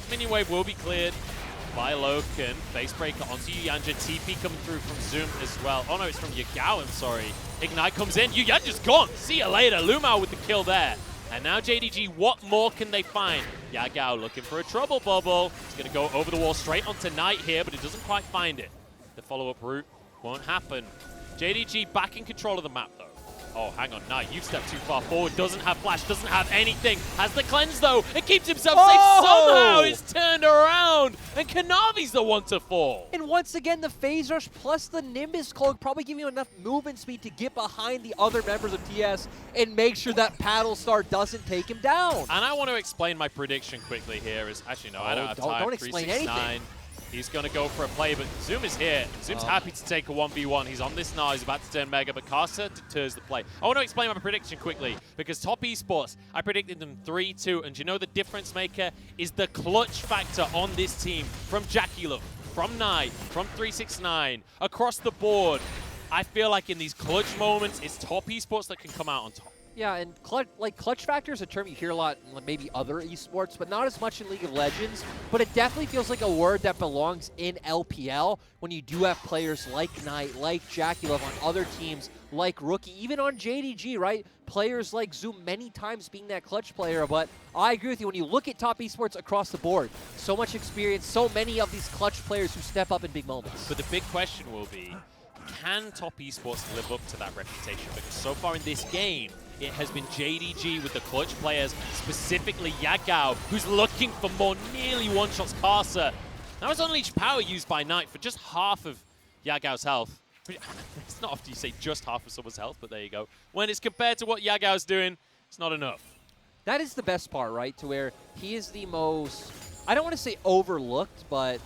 Minion wave will be cleared by Loken. Facebreaker onto Yuyanja. TP coming through from Zoom as well. Oh no, it's from Yagao, I'm sorry. Ignite comes in. Yuyanja's gone. See you later. Lumao with the kill there. And now JDG, what more can they find? Yagao looking for a trouble bubble. He's going to go over the wall straight onto Knight here, but it doesn't quite find it. The follow-up route won't happen. JDG back in control of the map, though. Oh, hang on, Knight, you've stepped too far forward. Doesn't have flash, doesn't have anything. Has the cleanse, though, and keeps himself safe. Somehow it's turned around, and Kanavi's the one to fall. And once again, the Phase Rush plus the Nimbus Cloak probably giving you enough movement speed to get behind the other members of TS and make sure that Paddle Star doesn't take him down. And I want to explain my prediction quickly here. Actually, no, I don't have time. Don't explain anything. He's going to go for a play, but Zoom is here. Zoom's happy to take a 1v1. He's on this now. He's about to turn Mega, but Karsa deters the play. I want to explain my prediction quickly, because Top Esports, I predicted them 3-2, and you know the difference maker is the clutch factor on this team from Jackie Love, from Knight, from 369, across the board. I feel like in these clutch moments, it's Top Esports that can come out on top. Yeah, and clutch factor is a term you hear a lot in maybe other esports, but not as much in League of Legends. But it definitely feels like a word that belongs in LPL when you do have players like Knight, like Jackie Love on other teams, like Rookie, even on JDG, right? Players like Zoom many times being that clutch player. But I agree with you, when you look at top esports across the board, so much experience, so many of these clutch players who step up in big moments. But the big question will be, can Top Esports live up to that reputation? Because so far in this game, it has been JDG with the clutch players, specifically Yagao, who's looking for more nearly one-shots Karsa. That was Unleashed Power used by Knight for just half of Yagao's health. It's not often you say just half of someone's health, but there you go. When it's compared to what Yagao's doing, it's not enough. That is the best part, right? To where he is the most, I don't want to say overlooked, but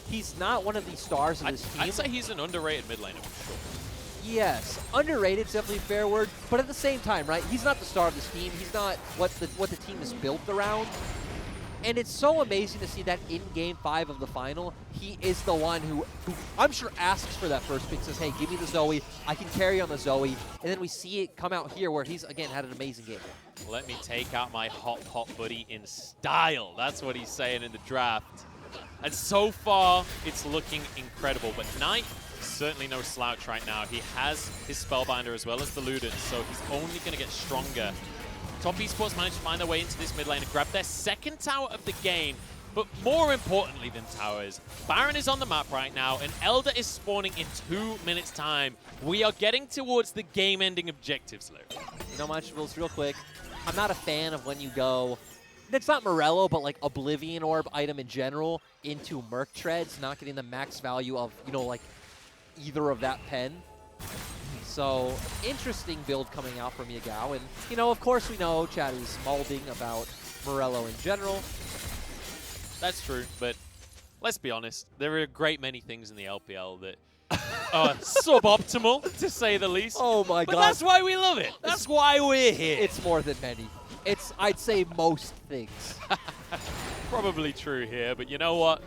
he's not one of the stars of this team. I'd say he's an underrated mid laner for sure. Yes, underrated is definitely a fair word, but at the same time, right, he's not the star of this team. He's not what the team is built around. And it's so amazing to see that in Game 5 of the final, he is the one who I'm sure asks for that first pick, says, hey, give me the Zoe, I can carry on the Zoe. And then we see it come out here where he's, again, had an amazing game. Let me take out my hot buddy in style. That's what he's saying in the draft. And so far, it's looking incredible. But Knight, certainly no slouch right now. He has his Spellbinder as well as the Ludens, so he's only going to get stronger. Top Esports managed to find their way into this mid lane and grab their second tower of the game. But more importantly than towers, Baron is on the map right now, and Elder is spawning in 2 minutes' time. We are getting towards the game-ending objectives, Lou. You know, Munchables, real quick, I'm not a fan of when you go, it's not Morello, but like Oblivion Orb item in general into Merc Treads, not getting the max value of, you know, like either of that pen. So, interesting build coming out from Yagao. And, you know, of course we know Chad is molding about Morello in general. That's true, but let's be honest. There are a great many things in the LPL that are suboptimal, to say the least. Oh my god. But that's why we love it. That's why we're here. It's more than many. It's, I'd say, most things. Probably true here, but you know what?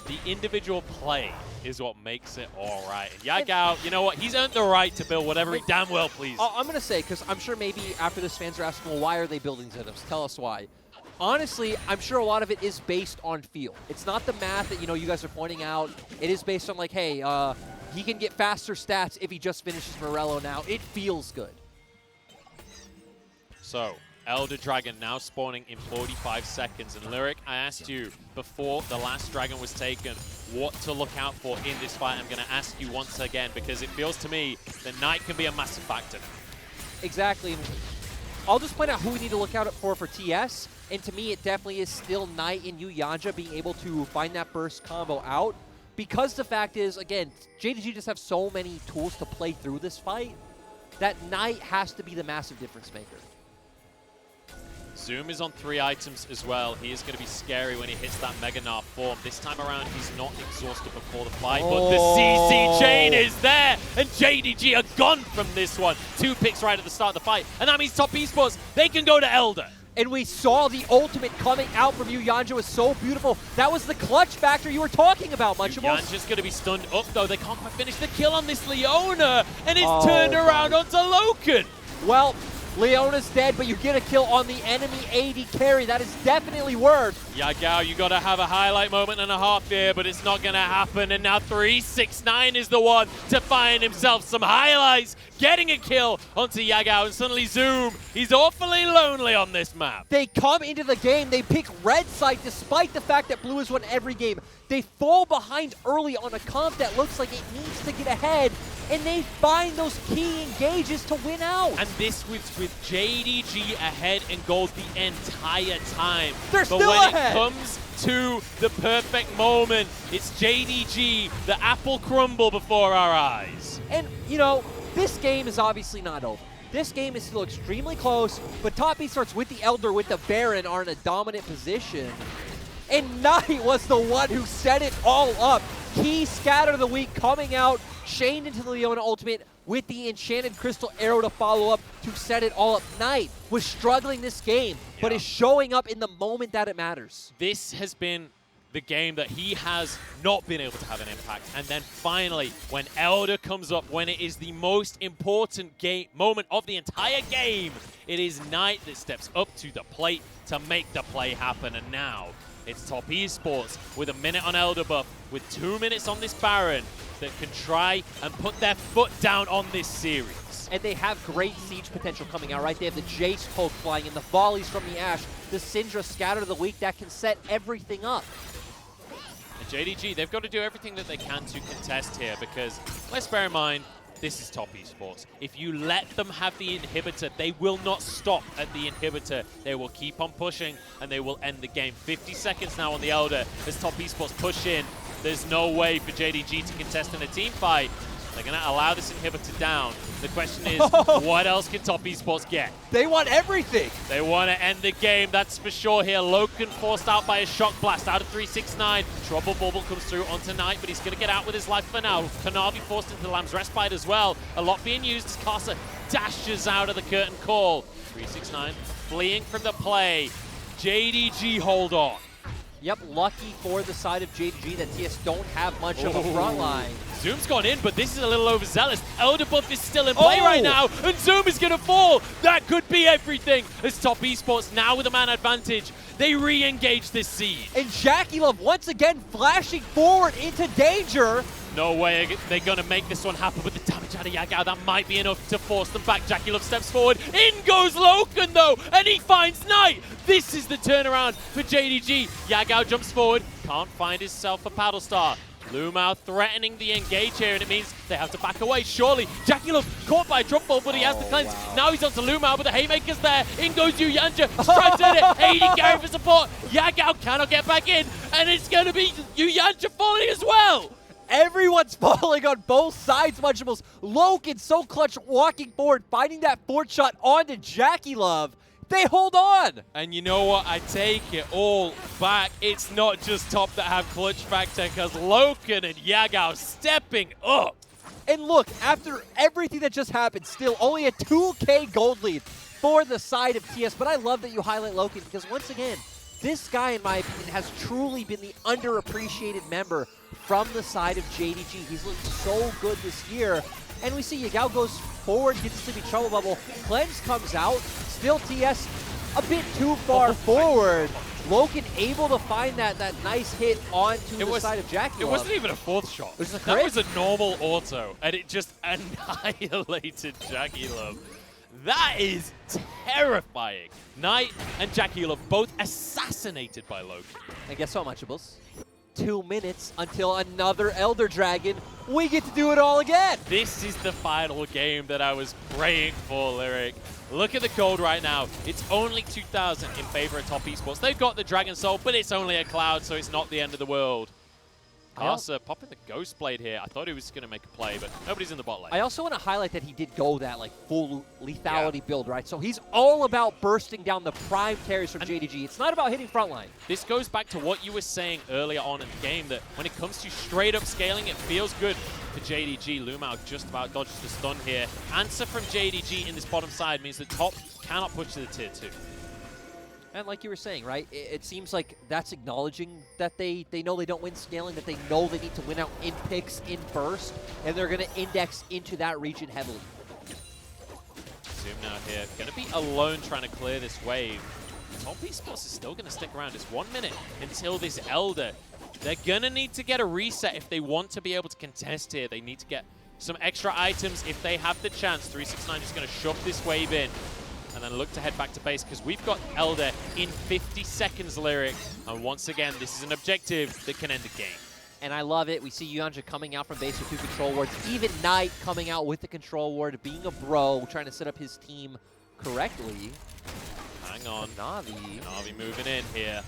The individual play is what makes it all right. And Yagao, you know what? He's earned the right to build whatever he damn well pleases. I'm going to say, because I'm sure maybe after this fans are asking, well, why are they building Zeniths? Tell us why. Honestly, I'm sure a lot of it is based on feel. It's not the math that, you know, you guys are pointing out. It is based on, like, hey, he can get faster stats if he just finishes Morello now. It feels good. So, Elder Dragon now spawning in 45 seconds. And Lyric, I asked you before the last dragon was taken what to look out for in this fight. I'm going to ask you once again because it feels to me that Knight can be a massive factor. Exactly. And I'll just point out who we need to look out for TS. And to me, it definitely is still Knight and Yuyanja being able to find that burst combo out. because the fact is, again, JDG just have so many tools to play through this fight, that Knight has to be the massive difference maker. Zoom is on 3 items as well. He is going to be scary when he hits that Mega Narf form. This time around, he's not exhausted before the fight, but the CC chain is there, and JDG are gone from this one. 2 picks right at the start of the fight, and that means Top Esports, they can go to Elder. And we saw the ultimate coming out from Yanja was so beautiful. That was the clutch factor you were talking about, Munchables. Yanja's going to be stunned up, though. They can't quite finish the kill on this Leona, and it's turned around onto Loken. Well, Leona's dead, but you get a kill on the enemy AD carry. That is definitely worth. Yagao, you got to have a highlight moment and a half here, but it's not going to happen. And now 369 is the one to find himself some highlights, getting a kill onto Yagao, and suddenly Zoom, he's awfully lonely on this map. They come into the game, they pick red side despite the fact that blue has won every game. They fall behind early on a comp that looks like it needs to get ahead, and they find those key engages to win out. And this was with JDG ahead in gold the entire time. They're but still when ahead. it comes to the perfect moment, it's JDG, the apple crumble before our eyes. And, you know, this game is obviously not over. This game is still extremely close, but Top Esports with the Elder, with the Baron, are in a dominant position. And Knight was the one who set it all up. Key scatter of the week coming out, chained into the Leona ultimate with the Enchanted Crystal Arrow to follow up to set it all up. Knight was struggling this game, but is showing up in the moment that it matters. This has been the game that he has not been able to have an impact. And then finally, when Elder comes up, when it is the most important moment of the entire game, it is Knight that steps up to the plate to make the play happen. And now it's Top Esports with a minute on Elder buff, with 2 minutes on this Baron, that can try and put their foot down on this series. And they have great siege potential coming out, right? They have the Jace poke flying in, the volleys from the Ashe, the Syndra scatter of the week that can set everything up. And JDG, they've got to do everything that they can to contest here, because let's bear in mind, this is Top Esports. If you let them have the inhibitor, they will not stop at the inhibitor. They will keep on pushing, and they will end the game. 50 seconds now on the Elder as Top Esports push in. There's no way for JDG to contest in a team fight. They're going to allow this inhibitor down. The question is, what else can Top Esports get? They want everything. They want to end the game, that's for sure here. Loken forced out by a shock blast out of 369. Trouble Bubble comes through onto Knight, but he's going to get out with his life for now. Kanavi forced into the Lamb's Respite as well. A lot being used as Casa dashes out of the curtain call. 369 fleeing from the play. JDG hold on. Yep, lucky for the side of JDG that TS don't have much of a front line. Zoom's gone in, but this is a little overzealous. Elder buff is still in play right now, and Zoom is going to fall. That could be everything as Top Esports now with a man advantage. They re-engage this siege. And Jackie Love once again flashing forward into danger. No way they're going to make this one happen with the damage out of Yagao. That might be enough to force them back. Jackie Love steps forward. In goes Loken, though, and he finds Knight. This is the turnaround for JDG. Yagao jumps forward. Can't find himself a paddle star. Lumao threatening the engage here, and it means they have to back away. Surely, Jackie Love caught by a drop ball, but he has the cleanse. Wow. Now he's onto Lumao, but the haymaker's there. In goes Yanja. Trying to turn it. 80 carry for support. Yagao cannot get back in, and it's going to be Yanja falling as well. Everyone's falling on both sides, Munchables. Loken so clutch walking forward, finding that fourth shot onto Jackie Love. They hold on. And you know what? I take it all back. It's not just Top that have clutch factor, because Loken and Yagao stepping up. And look, after everything that just happened, still only a 2K gold lead for the side of TS. But I love that you highlight Loken, because once again, this guy, in my opinion, has truly been the underappreciated member from the side of JDG. He's looked so good this year. And we see Yagao goes forward, gets to Sleepy Trouble Bubble. Cleanse comes out. Still TS a bit too far forward. Loken able to find that nice hit onto the side of Jackie Love. It wasn't even a fourth shot. That was a normal auto, and it just annihilated Jackie Love. That is terrifying. Knight and Jackie Love both assassinated by Loken. And guess what, Munchables? 2 minutes until another Elder Dragon. We get to do it all again. This is the final game that I was praying for, Lyric. Look at the gold right now. It's only 2,000 in favor of Top Esports. They've got the Dragon Soul, but it's only a cloud, so it's not the end of the world. Karsa popping the Ghost Blade here. I thought he was going to make a play, but nobody's in the bot lane. I also want to highlight that he did go that like full lethality build, right? So he's all about bursting down the prime carries from JDG. It's not about hitting frontline. This goes back to what you were saying earlier on in the game, that when it comes to straight up scaling, it feels good for JDG. Lumao just about dodges the stun here. Answer from JDG in this bottom side means that top cannot push to the tier 2. And like you were saying, right, it seems like that's acknowledging that they know they don't win scaling, that they know they need to win out in picks, in burst, and they're going to index into that region heavily. Zoom now here. Going to be alone trying to clear this wave. Top Esports is still going to stick around. It's 1 minute until this Elder. They're going to need to get a reset if they want to be able to contest here. They need to get some extra items if they have the chance. 369 just going to shove this wave in and then look to head back to base, because we've got Elder in 50 seconds, Lyric. And once again, this is an objective that can end the game. And I love it. We see Yanja coming out from base with 2 control wards. Even Knight coming out with the control ward, being a bro, trying to set up his team correctly. Hang on. Navi moving in here.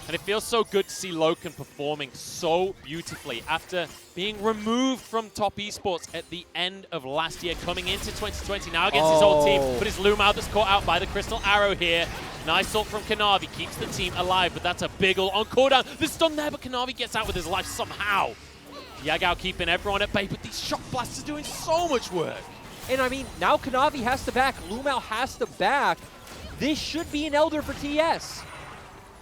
And it feels so good to see Loken performing so beautifully after being removed from top esports at the end of last year, coming into 2020 now against his old team. But it's Lumao that's caught out by the Crystal Arrow here. Nice ult from Kanavi, keeps the team alive, but that's a big ult on cooldown. The stun there, but Kanavi gets out with his life somehow. Yagao keeping everyone at bay, but these shock blasts are doing so much work. And I mean, now Kanavi has to back, Lumao has to back. This should be an Elder for TES.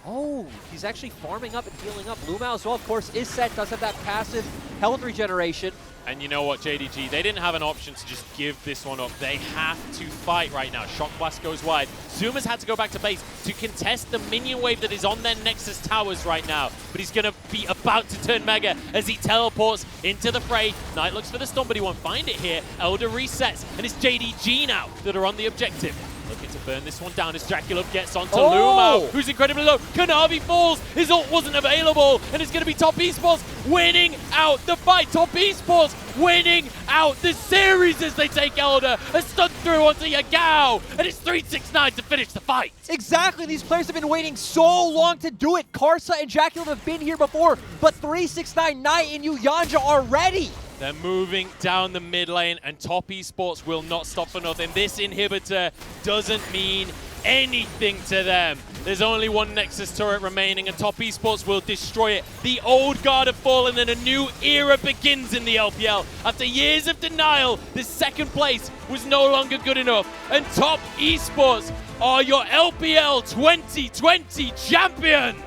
Oh, he's actually farming up and healing up. Lumao as well, of course, is set, does have that passive health regeneration. And you know what, JDG, they didn't have an option to just give this one up. They have to fight right now. Shock Blast goes wide. Zuma's had to go back to base to contest the minion wave that is on their Nexus towers right now. But he's going to be about to turn Mega as he teleports into the fray. Knight looks for the stun, but he won't find it here. Elder resets, and it's JDG now that are on the objective. Looking to burn this one down as Dracula gets onto Lumao, who's incredibly low. Kanavi falls, his ult wasn't available, and it's going to be Top Esports winning out the fight. Top Esports winning out the series as they take Elder. A stun through onto Yagao, and it's 369 to finish the fight. Exactly, these players have been waiting so long to do it. Karsa and Dracula have been here before, but 369 Knight and Yanja are ready. They're moving down the mid lane, and Top Esports will not stop for nothing. This inhibitor doesn't mean anything to them. There's only one Nexus turret remaining, and Top Esports will destroy it. The old guard have fallen, and a new era begins in the LPL. After years of denial, the second place was no longer good enough, and Top Esports are your LPL 2020 champions!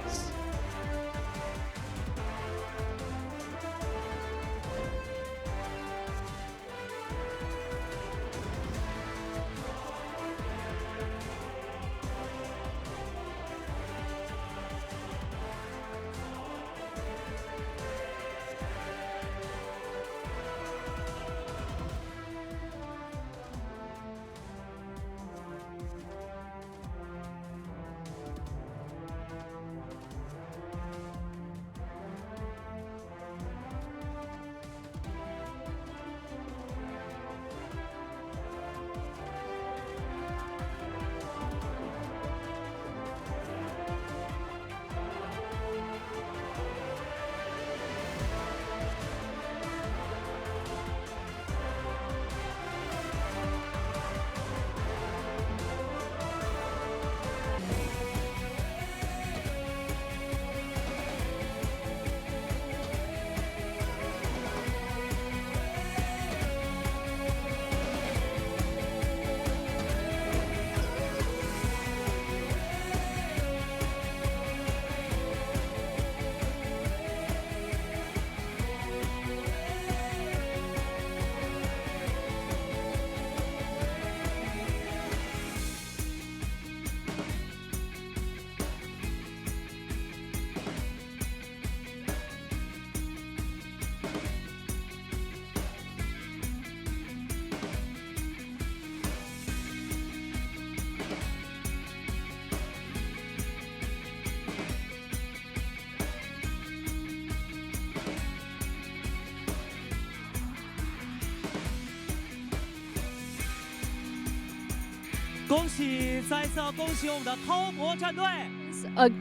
恭喜，再次要恭喜我们的滔博战队。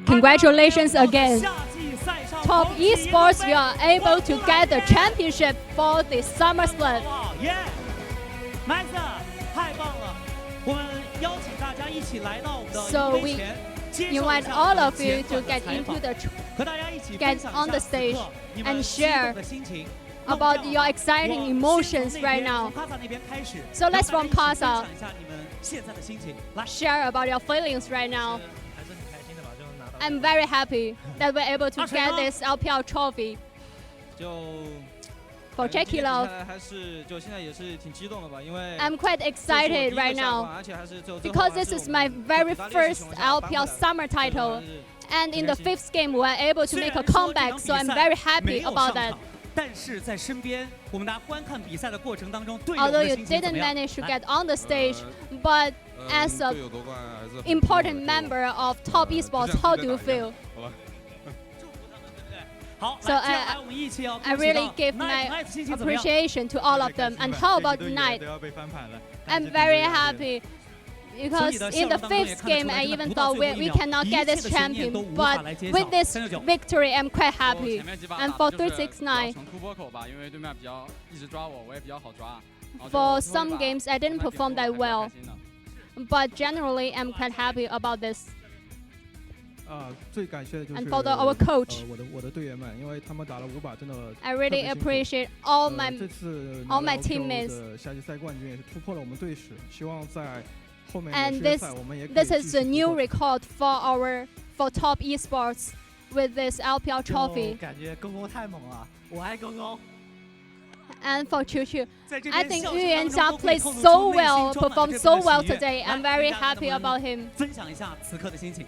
Congratulations again. 夏季赛上 Top 同期 Esports, you are able to get the championship for the Summer Split. 耶 ，nice， 太棒了！我们邀请大家一起来到我们的 So 荧 we 幕前，接受一 invite 下 all 我们 of you 简 to 短的 get 采 into 访 the 和大家一起 get 分享 on 一 the 下此刻 stage 你 and 们 share 激动的心情。 about your exciting 我 emotions 先从 right 那边 now. 从 Casa 那边开始 So let's 让大家 from 一起分 Casa. 享一下你们现在的心情。来， Share about your feelings right now. 还是很开心的吧，就拿到。 I'm very happy that we're able to 阿成 get 呢？ this LPL trophy 就 for 感觉 Jackie 今天比 Love. 赛还是就现在也是挺激动的吧，因为 I'm quite 这是我 excited 第一个 right 下 now 关而且还是最后 because 还 this 是 is 我 my 们 very 特别大力的 first 情况下扳回 LPL 来 Summer 所以 title. 还是 And in the 很开心。 fifth game, we're able to 虽 make 然 a 说这 comeback, 场 so 比 I'm 赛 very 没 happy 有 about 上 that. 场，但是在身边，我们大家观看比赛的过程当中，队友 Although 的 you 心情怎 didn't 么样？ manage to 来 get on the stage, but as a 队友夺冠还是很 important 重要的 member of Top 就 Esports, 像 how 自 do 己 you 在打一 feel? 样好吧。祝福他们，对不对？好， So 来，接下来我们一起要 I 恭喜 really 到 give Night my 心情怎么样？ appreciation to all of them. And how about tonight? I'm very happy because in the fifth game, I even thought we cannot get this champion, but with this victory, I'm quite happy. And for 369, 成突破口吧，因为对面比较一直抓我，我也比较好抓。 for some games, I didn't perform that well, but generally, I'm quite happy about this. 最感谢的就是 And for our coach, 我的队员们，因为他们打了5把，真的 I really 特别辛苦。 appreciate all my 这次 all my 拿到 teammates 的夏季赛冠军也是突破了我们队史，希望在后面 And 的 this 决赛我们也可以 this 继 is 续 a 突 new 破。 record for Top Esports with this LPL 就 trophy. 感觉公公太猛了，我爱公公。 And for Chu Chu, 在这 I 边 think 笑 Yu 声当 Yan 中 Jia 都可以 played 透露 so 出内 well, 心充满 performed 着 so 这份 well 喜悦 today. 来 I'm very 大家能 happy 不能 about him. 分享一下此刻的心情。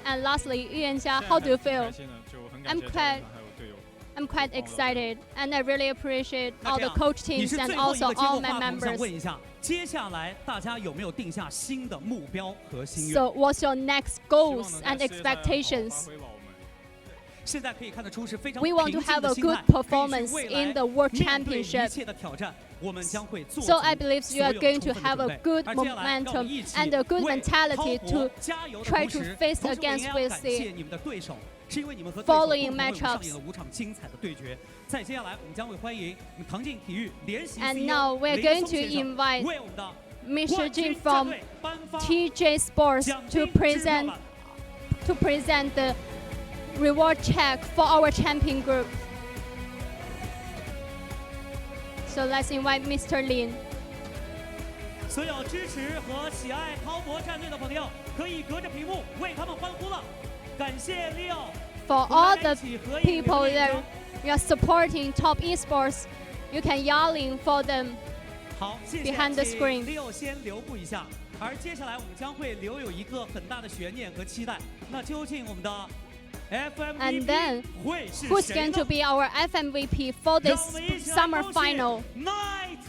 And lastly, Yu Yan Jia, how do you feel? 开心的，就很感 I'm 谢 quite 教练团还有队友。 I'm quite excited, and I really appreciate 那 all 这 the 样 coach 你 teams 是 and 最后一 also 个接 all 过 my 话筒，想 members. 问一下，接下来大家有没有定下新的目标和心愿？ So, what's your next 希望 goals 能 and 在世界赛好好 expectations? 发挥吧我们。现在可以看得出是非常 We want 平 to 静 have 的 a 心 good 态，可以去 performance 未来 in the World 面对一 Championship. 切的挑战，我们将会做 So 足 I believe you are 所有 going to 充分的 have 准 a 备。 good 而接下来让我 momentum 们一起 and a good 为 mentality 滔 to 博加油的 try 同 to 时 face 同时我们 against 也要 with 感 the 谢你们的对手，是因为你们和对手 following 共同为我们上 matchups. 演了5场精彩的对决。在接下来，我们将会欢迎我们唐晋体育联席 And CEO now we're 林 going 松 to 先生 invite 为我们的 Mr. 冠 Jin 军战 from 队颁发 TJ Sports 奖 to 金支票 present 板。 the reward check for our champion group. So let's invite Mr. Lin. 所有支持和喜爱滔博战队的朋友，可以隔着屏幕为他们欢呼了。感谢 Leo。 For 我 all 们大家 the 一起合影 people 留念一 that 张 you are supporting Top Esports, you can yelling for them. 好，谢谢。 behind the 请 screen Leo 先留步一下，而接下来我们将会留有一个很大的悬念和期待。那究竟我们的 And then, FMVP 会是 Who's 谁 going 呢 to be our FMVP for 让 this 我们一起来 summer 恭喜 final? Night。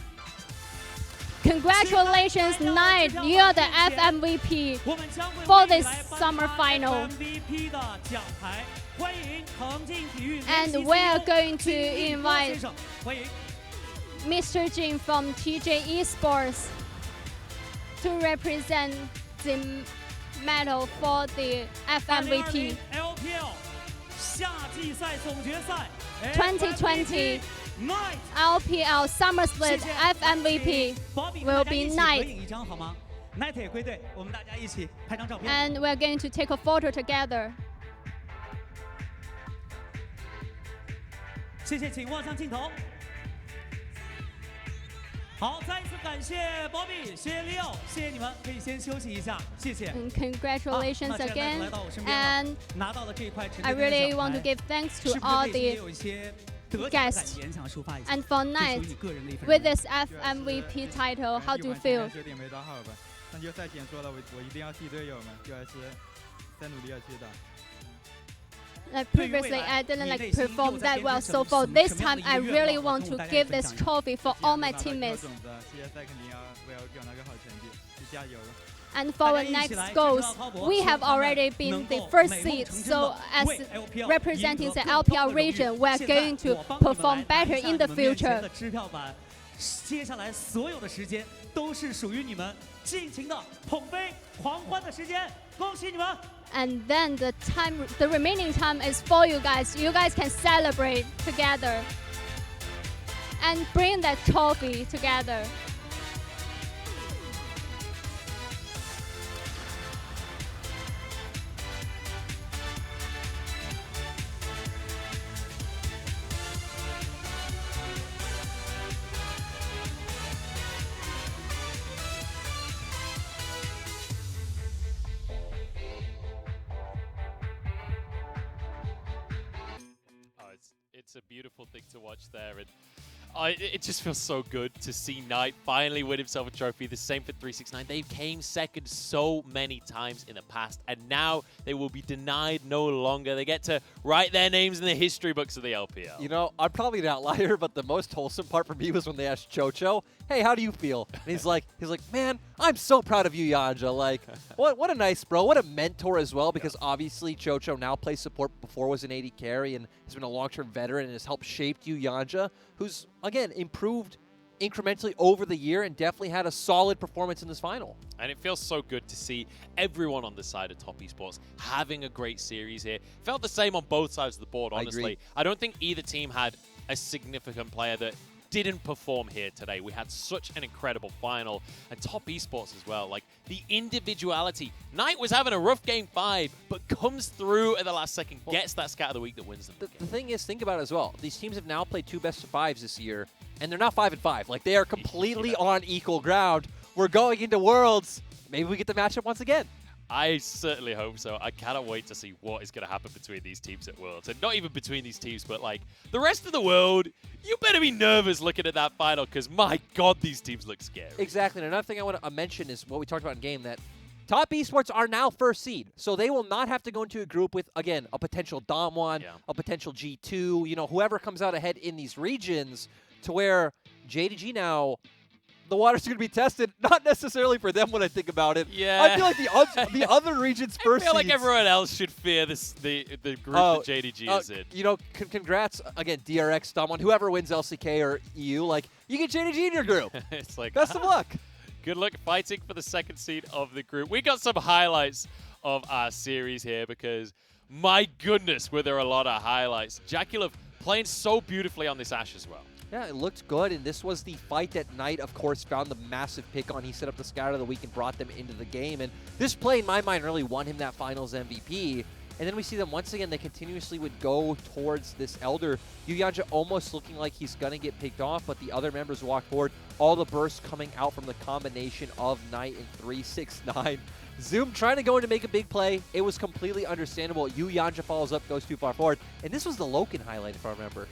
Congratulations, Knight! You are the FMVP 我们将会 for 为你 this 来颁 summer 发 final. MVP 的奖牌，欢迎唐晋体育联 And 席 we are CEO going to 金立波 invite 先生，欢迎。 Mr. Jin from TJ Esports to represent the medal for the FMVP. LPL 夏季赛总决赛 2020 Night LPL Summer 谢 Split 谢 FMVP Bobby will 跟大家 be 一起 Night 合影一张好吗 ？Night 也归队，我们大家一起拍张照片。 and we're going to take a photo together. 谢谢，请望向镜头。好，再一次感谢 Bobby，谢谢 Leo，谢谢你们，可以先休息一下，谢谢。 And congratulations 好，那既然 again. 来到我身边了 And 拿到了这一块陈 I 列的 really 奖 want to 牌 give thanks 是 to 不是 all 内心也 the 有一些得奖 guests 感言想抒发一下？ and for 这属 Knight 于你个人的一份 with 荣 this FMVP title. How do you feel? 有点没打好吧？上决赛前说了，我一定要替队友们，就还是再努力要去打。 Like previously, I didn't like perform that well, so for this time, I really want to give this trophy for all my teammates. 世界赛肯定要为了有那个好成绩，去加油了。 And for our next goals, we have already been the first seed, so as representing the LPL region, we are going to perform better in the future. 接下来所有的时间都是属于你们尽情的捧杯狂欢的时间，恭喜你们！ And then the remaining time is for you guys. You guys can celebrate together and bring that trophy together. It's a beautiful thing to watch there, and it just feels so good to see Knight finally win himself a trophy. The same for 369. They came second so many times in the past, and now they will be denied no longer. They get to write their names in the history books of the LPL. You know, I'm probably an outlier, but the most wholesome part for me was when they asked Chocho, "Hey, how do you feel?" And he's like, "Man, I'm so proud of you, Yanja. Like, what a nice bro, what a mentor as well." Because obviously Chocho now plays support, before was an AD carry, and has been a long-term veteran and has helped shape you, Yanja, who's again improved incrementally over the year and definitely had a solid performance in this final. And it feels so good to see everyone on the side of Top Esports having a great series here. Felt the same on both sides of the board, honestly. I don't think either team had a significant player that didn't perform here today. We had such an incredible final, and Top Esports as well. Like, the individuality. Knight was having a rough game 5, but comes through at the last second, gets that scat of the week that wins them. The thing is, think about it as well. These teams have now played 2 best-of-5s this year, and they're not 5-5. Like, they are completely on equal ground. We're going into Worlds. Maybe we get the matchup once again. I certainly hope so. I cannot wait to see what is going to happen between these teams at Worlds. And not even between these teams, but like the rest of the world, you better be nervous looking at that final, because my God, these teams look scary. Exactly. And another thing I want to mention is what we talked about in game, that Top Esports are now first seed. So they will not have to go into a group with, again, a potential Dom1, a potential G2, you know, whoever comes out ahead in these regions, to where JDG now, the water's going to be tested, not necessarily for them when I think about it. Yeah. I feel like the other regions first I feel like seeds, everyone else should fear this the group that JDG is in. You know, congrats, again, DRX, Dom1, whoever wins LCK or EU, like, you get JDG in your group. It's like, best of luck. Good luck fighting for the second seed of the group. We got some highlights of our series here, because my goodness, were there a lot of highlights. Jaculov playing so beautifully on this Ashe as well. Yeah, it looked good, and this was the fight that Knight, of course, found the massive pick on. He set up the scout of the week and brought them into the game, and this play, in my mind, really won him that finals MVP. And then we see them once again, they continuously would go towards this Elder. Yuyanja almost looking like he's going to get picked off, but the other members walk forward. All the bursts coming out from the combination of Knight and 369. Zoom trying to go in to make a big play. It was completely understandable. Yuyanja follows up, goes too far forward. And this was the Loken highlight, if I remember.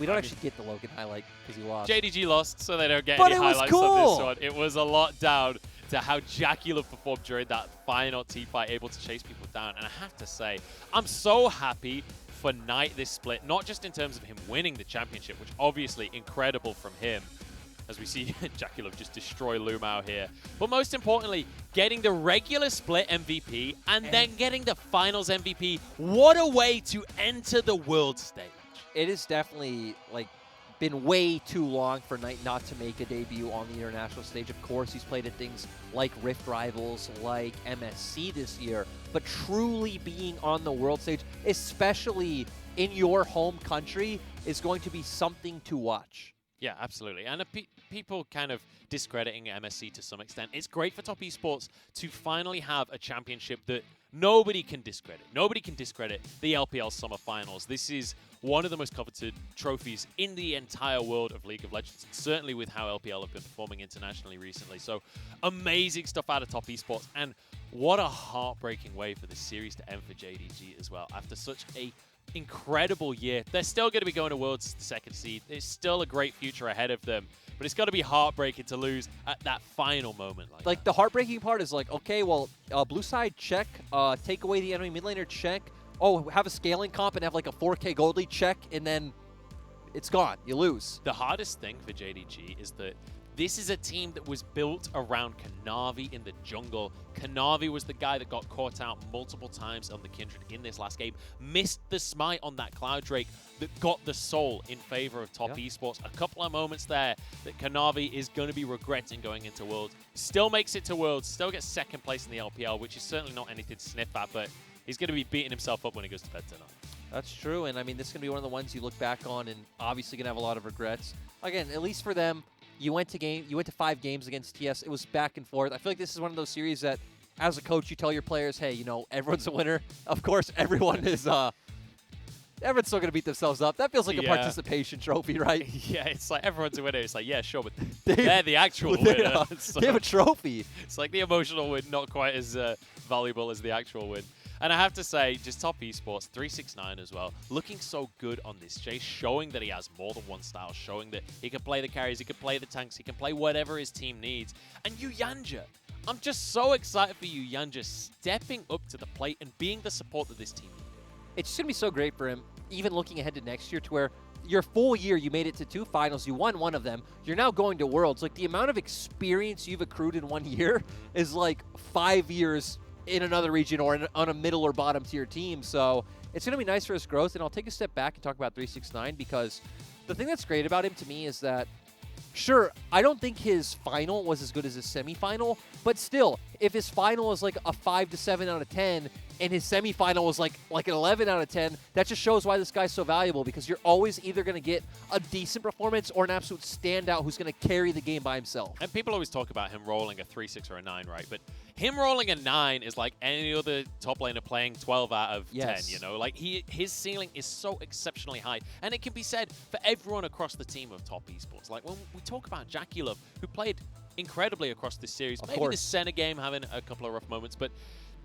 We don't actually get the Loken highlight because he lost. JDG lost, so they don't get But any it was highlights cool. on this one. It was a lot down to how Jaculov performed during that final team fight, able to chase people down. And I have to say, I'm so happy for Knight this split, not just in terms of him winning the championship, which obviously incredible from him, as we see Jaculov just destroy Lumao here. But most importantly, getting the regular split MVP and then getting the finals MVP. What a way to enter the world stage. It is definitely, like, been way too long for Knight not to make a debut on the international stage. Of course, he's played at things like Rift Rivals, like MSC this year, but truly being on the world stage, especially in your home country, is going to be something to watch. Yeah, absolutely. And people kind of discrediting MSC to some extent. It's great for Top Esports to finally have a championship that nobody can discredit. Nobody can discredit the LPL Summer Finals. This is one of the most coveted trophies in the entire world of League of Legends, certainly with how LPL have been performing internationally recently. So amazing stuff out of Top Esports, and what a heartbreaking way for this series to end for JDG as well. After such a incredible year, they're still going to be going to Worlds, the second seed. There's still a great future ahead of them, but it's got to be heartbreaking to lose at that final moment. Like the heartbreaking part is like, okay, well, blue side, check. Take away the enemy mid laner, check. Oh, have a scaling comp and have like a 4K gold lead, check, and then it's gone. You lose. The hardest thing for JDG is that This is a team that was built around Kanavi in the jungle. Kanavi was the guy that got caught out multiple times on the Kindred in this last game. Missed the smite on that Cloud Drake that got the soul in favor of top esports. A couple of moments there that Kanavi is going to be regretting going into Worlds. Still makes it to Worlds, still gets second place in the LPL, which is certainly not anything to sniff at, but he's going to be beating himself up when he goes to bed tonight. That's true, and I mean, this is going to be one of the ones you look back on and obviously going to have a lot of regrets. Again, at least for them, you went to 5 games against TES. It was back and forth. I feel like this is one of those series that, as a coach, you tell your players, hey, you know, everyone's a winner. Of course, everyone is, everyone's still going to beat themselves up. That feels like a participation trophy, right? Yeah, it's like everyone's a winner. It's like, yeah, sure, but they're the actual winner. They have a trophy. It's like the emotional win, not quite as valuable as the actual win. And I have to say, just top esports, 369 as well, looking so good on this chase, showing that he has more than one style, showing that he can play the carries, he can play the tanks, he can play whatever his team needs. And Yuyanja, I'm just so excited for Yuyanja stepping up to the plate and being the support that this team needs. It's just going to be so great for him, even looking ahead to next year, to where your full year, you made it to 2 finals, you won one of them, you're now going to Worlds. Like, the amount of experience you've accrued in 1 year is like 5 years in another region or on a middle or bottom tier team. So it's going to be nice for his growth. And I'll take a step back and talk about 369, because the thing that's great about him to me is that, sure, I don't think his final was as good as his semifinal, but still, if his final is like a 5 to 7 out of 10 and his semifinal was like an 11 out of 10, that just shows why this guy's so valuable, because you're always either going to get a decent performance or an absolute standout who's going to carry the game by himself. And people always talk about him rolling a 3-6 or a 9, right? But him rolling a 9 is like any other top laner playing 12 out of 10, you know? Like, his ceiling is so exceptionally high. And it can be said for everyone across the team of top esports. Like, when we talk about JackieLove, who played incredibly across this series, maybe the Senna game having a couple of rough moments, but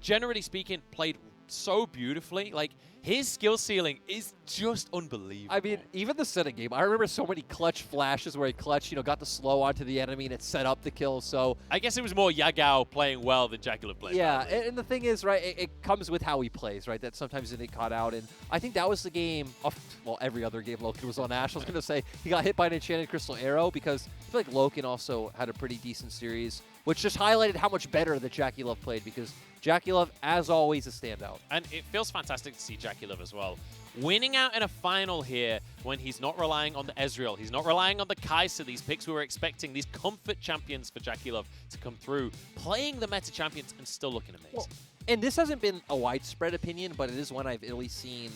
generally speaking, played so beautifully. Like, his skill ceiling is just unbelievable. I mean, even the Senna game, I remember so many clutch flashes where he clutched, you know, got the slow onto the enemy and it set up the kill. So I guess it was more Yagao playing well than JackieLove playing well. And the thing is, right, it comes with how he plays, right? That sometimes he get caught out. And I think that was the game of, well, every other game Loken was on Ash. I was going to say he got hit by an Enchanted Crystal Arrow, because I feel like Loken also had a pretty decent series, which just highlighted how much better that JackieLove played, because JackieLove, as always, a standout. And it feels fantastic to see JackieLove as well. Winning out in a final here when he's not relying on the Ezreal, he's not relying on the Kai'Sa, these picks we were expecting, these comfort champions for JackieLove to come through, playing the meta champions and still looking amazing. Well, and this hasn't been a widespread opinion, but it is one I've at least seen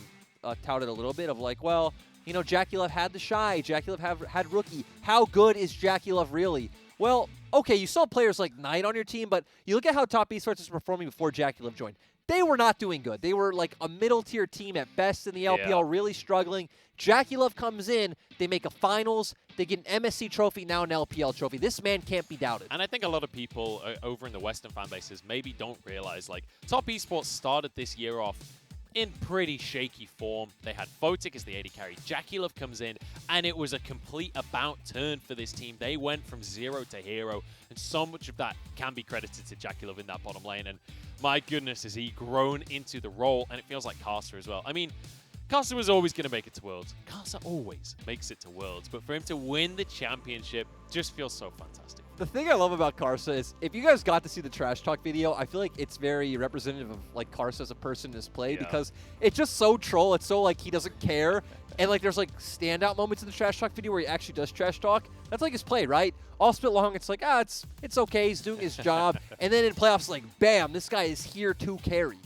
touted a little bit of, like, well, you know, JackieLove had the Shy, JackieLove had Rookie. How good is JackieLove really? Well, okay, you saw players like Knight on your team, but you look at how Top Esports was performing before JackieLove joined. They were not doing good. They were like a middle-tier team at best in the LPL, really struggling. JackieLove comes in, they make a finals, they get an MSC trophy, now an LPL trophy. This man can't be doubted. And I think a lot of people over in the Western fan bases maybe don't realize, like, Top Esports started this year off in pretty shaky form. They had Photic as the AD carry. JackieLove comes in, and it was a complete about turn for this team. They went from 0 to hero, and so much of that can be credited to JackieLove in that bottom lane. And my goodness, has he grown into the role, and it feels like Kai'Sa as well. I mean, Kai'Sa was always going to make it to Worlds. Kai'Sa always makes it to Worlds, but for him to win the championship just feels so fantastic. The thing I love about Kai'Sa is, if you guys got to see the Trash Talk video, I feel like it's very representative of, like, Kai'Sa as a person in his play, because it's just so troll. It's so, like, he doesn't care. And, like, there's, like, standout moments in the Trash Talk video where he actually does Trash Talk. That's, like, his play, right? All split long, it's like, it's okay. He's doing his job. And then in playoffs, like, bam, this guy is here to carry.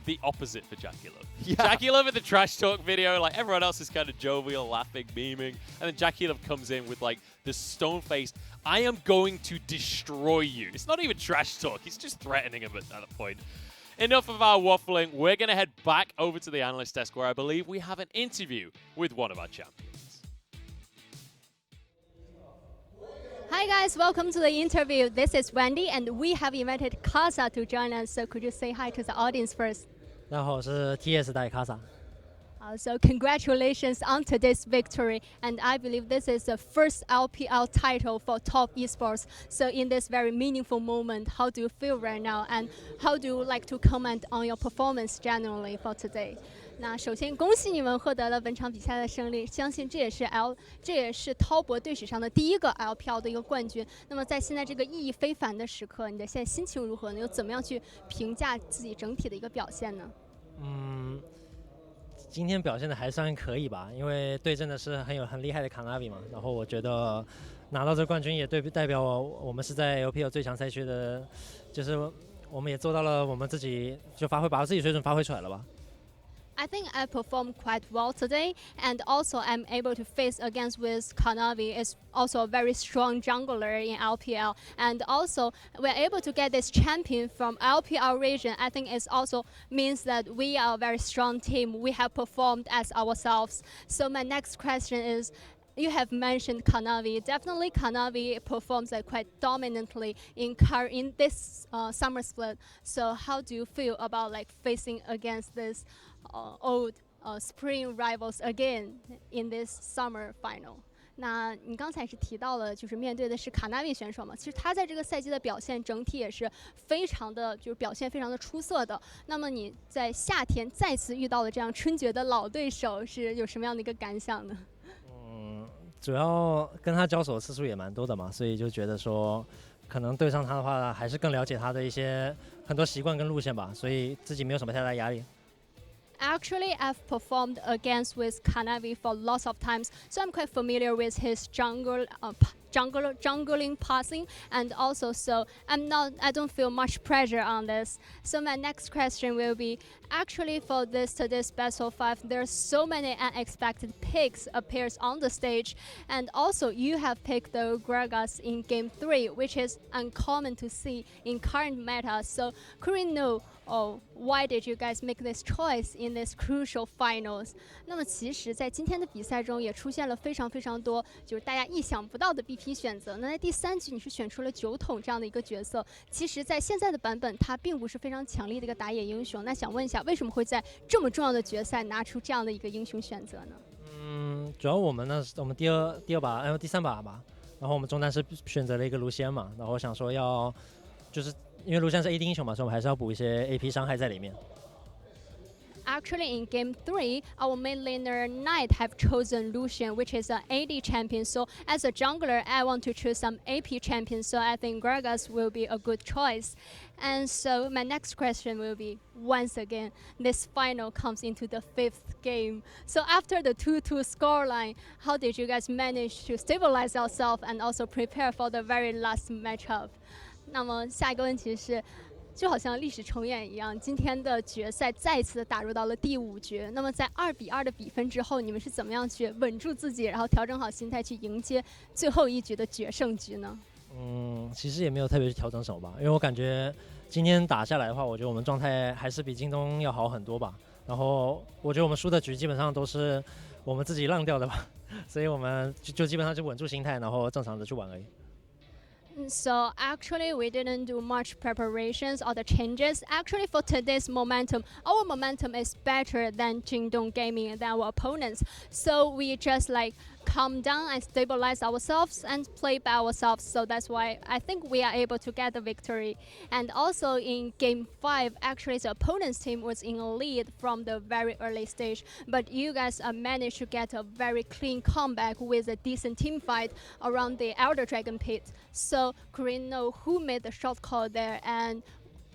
The opposite for JackieLove. Yeah. JackieLove in the Trash Talk video, like, everyone else is kind of jovial, laughing, beaming. And then JackieLove comes in with, like, the stone-faced, I am going to destroy you. It's not even trash talk. He's just threatening him at that point. Enough of our waffling. We're going to head back over to the analyst desk, where I believe we have an interview with one of our champions. Hi guys, welcome to the interview. This is Wendy, and we have invited Kai'Sa to join us. So could you say hi to the audience first? 大家好，我是 TES 的Kai'Sa。So congratulations on today's victory, and I believe this is the first LPL title for Top Esports. So in this very meaningful moment, how do you feel right now, and how do you like to comment on your performance generally for today? 那首先恭喜你们获得了本场比赛的胜利，相信这也是滔博队史上的第一个 LPL 的一个冠军。那么在现在这个意义非凡的时刻，你的现在心情如何呢？又怎么样去评价自己整体的一个表现呢？今天表现的还算可以吧，因为对阵的是很厉害的卡纳比嘛，然后我觉得拿到这冠军也代表我们是在 LPL 最强赛区的，就是我们也做到了我们自己就把自己水准发挥出来了吧。I think I performed quite well today, and also I'm able to face against with Kanavi. Is also a very strong jungler in LPL, and also we're able to get this champion from LPL region. I think it also means that we are a very strong team. We have performed as ourselves. So my next question is, you have mentioned Kanavi. Definitely, Kanavi performs quite dominantly in this summer split. So how do you feel about facing against this old spring rivals again in this summer final? 那你刚才是提到了，就是面对的是卡纳维选手嘛，其实他在这个赛季的表现整体也是非常的，就是表现非常的出色的。那么你在夏天再次遇到了这样春节的老对手，是有什么样的一个感想呢？主要跟他交手次数也蛮多的嘛，所以就觉得说，可能对上他的话，还是更了解他的一些很多习惯跟路线吧，所以自己没有什么太大压力。Actually, I've performed against with Kanavi for lots of times, so I'm quite familiar with his jungling passing, and also so I don't feel much pressure on this. So my next question will be, actually for today's best of 5, there's so many unexpected picks appears on the stage, and also you have picked the Gragas in Game 3, which is uncommon to see in current meta. So could we know why did you guys make this choice in this crucial finals? 那么其实在今天的比赛中也出现了非常非常多就是大家意想不到的 BP 选择。那在第3局你是选出了9桶这样的一个角色，其实在现在的版本它并不是非常强力的一个打野英雄。那想问一下，为什么会在这么重要的决赛拿出这样的一个英雄选择呢？主要我们第二把第3把吧，然后我们中单是选择了一个卢仙嘛，然后想说就是因为卢仙是 AD 英雄嘛，所以我们还是要补一些 AP 伤害在里面。Actually, in Game 3, our mid laner Knight have chosen Lucian, which is an AD champion. So as a jungler, I want to choose some AP champion. So I think Gragas will be a good choice. And so my next question will be, once again, this final comes into the 5th game. So after the 2-2 scoreline, how did you guys manage to stabilize yourself and also prepare for the very last matchup? 那么下一个问题是，就好像历史重演一样，今天的决赛再次打入到了第5局。那么在2-2的比分之后，你们是怎么样去稳住自己，然后调整好心态去迎接最后一局的决胜局呢？其实也没有特别去调整什么吧，因为我感觉今天打下来的话，我觉得我们状态还是比京东要好很多吧。然后我觉得我们输的局基本上都是我们自己浪掉的吧，所以我们就基本上就稳住心态，然后正常的去玩而已。So actually, we didn't do much preparations or the changes. Actually, for today's momentum, our momentum is better than Jingdong Gaming, than our opponents. So we just calm down and stabilize ourselves and play by ourselves. So that's why I think we are able to get the victory. And also in Game 5, actually the opponent's team was in a lead from the very early stage. But you guys managed to get a very clean comeback with a decent team fight around the Elder Dragon pit. So could we know who made the shot call there, and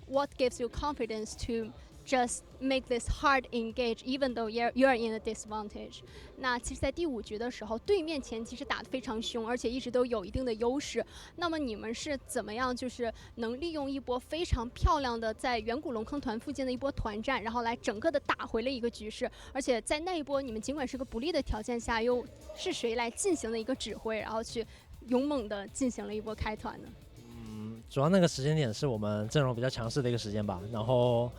what gives you confidence to just make this hard engage even though you're in a disadvantage? 那其实在第5局的时候，对面前期是打得非常凶，而且一直都有一定的优势。那么你们是怎么样就是能利用一波非常漂亮的在远古龙坑团附近的一波团战，然后来整个的打回了一个局势？而且在那一波你们尽管是个不利的条件下，又是谁来进行了一个指挥，然后去勇猛的进行了一波开团呢？主要那个时间点是我们阵容比较强势的一个时间吧，然后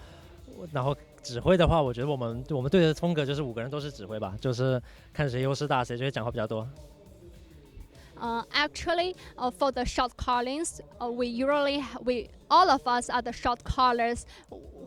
指挥的话，我觉得我们队的风格就是5个人都是指挥吧，就是看谁优势大，谁就会讲话比较多。Actually, for the shot callings, all of us are the shot callers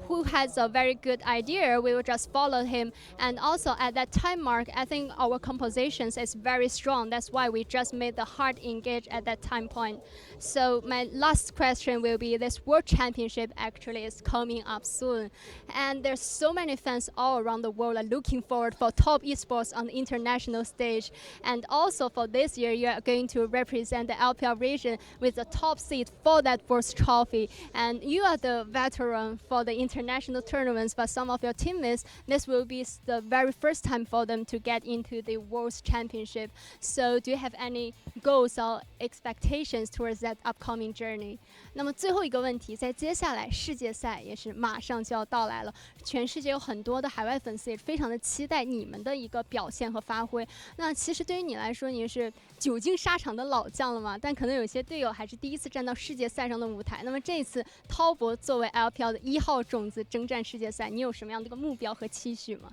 who has a very good idea, we will just follow him. And also at that time mark, I think our compositions is very strong. That's why we just made the hard engage at that time point. So my last question will be, this World Championship actually is coming up soon. And there's so many fans all around the world are looking forward for top esports on the international stage. And also for this year, you are going to represent the LPL region with the top seed for that first trophy. And you are the veteran for the international tournaments, but some of your teammates, this will be the very first time for them to get into the World Championship. So do you have any goals or expectations towards that upcoming journey? 那么最后一个问题，在接下来世界赛也是马上就要到来了，全世界有很多的海外粉丝也非常的期待你们的一个表现和发挥。那其实对于你来说，你是久经沙场的老将了嘛？但可能有些队友还是第一次站到世界赛上的舞台。那么这一次滔博作为 LPL 的1号种子征战世界赛，你有什么样的一个目标和期许吗？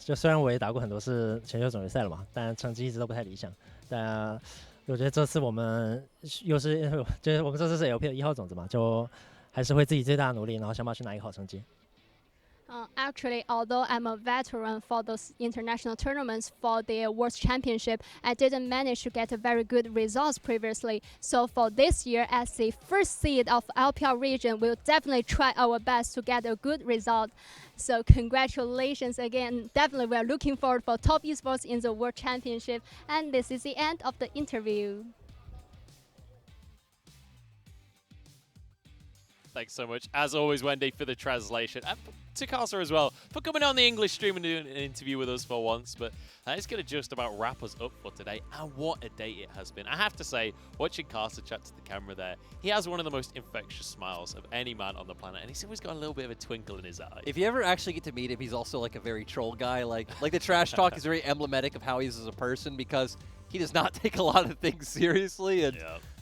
就虽然我也打过很多次全球总决赛了嘛，但成绩一直都不太理想。但我觉得这次我们就是我们这次是 LPL 1号种子嘛，就还是会自己最大的努力，然后想办法去拿一个好成绩。Actually, although I'm a veteran for those international tournaments for the World Championship, I didn't manage to get a very good results previously. So for this year, as the first seed of LPL region, we'll definitely try our best to get a good result. So congratulations again. Definitely, we are looking forward for top esports in the World Championship. And this is the end of the interview. Thanks so much, as always, Wendy, for the translation. And to Casa as well, for coming on the English stream and doing an interview with us for once. But that is going to just about wrap us up for today. And what a day it has been. I have to say, watching Casa chat to the camera there, he has one of the most infectious smiles of any man on the planet. And he's always got a little bit of a twinkle in his eye. If you ever actually get to meet him, he's also like a very troll guy. Like the trash talk is very emblematic of how he is as a person, because he does not take a lot of things seriously. And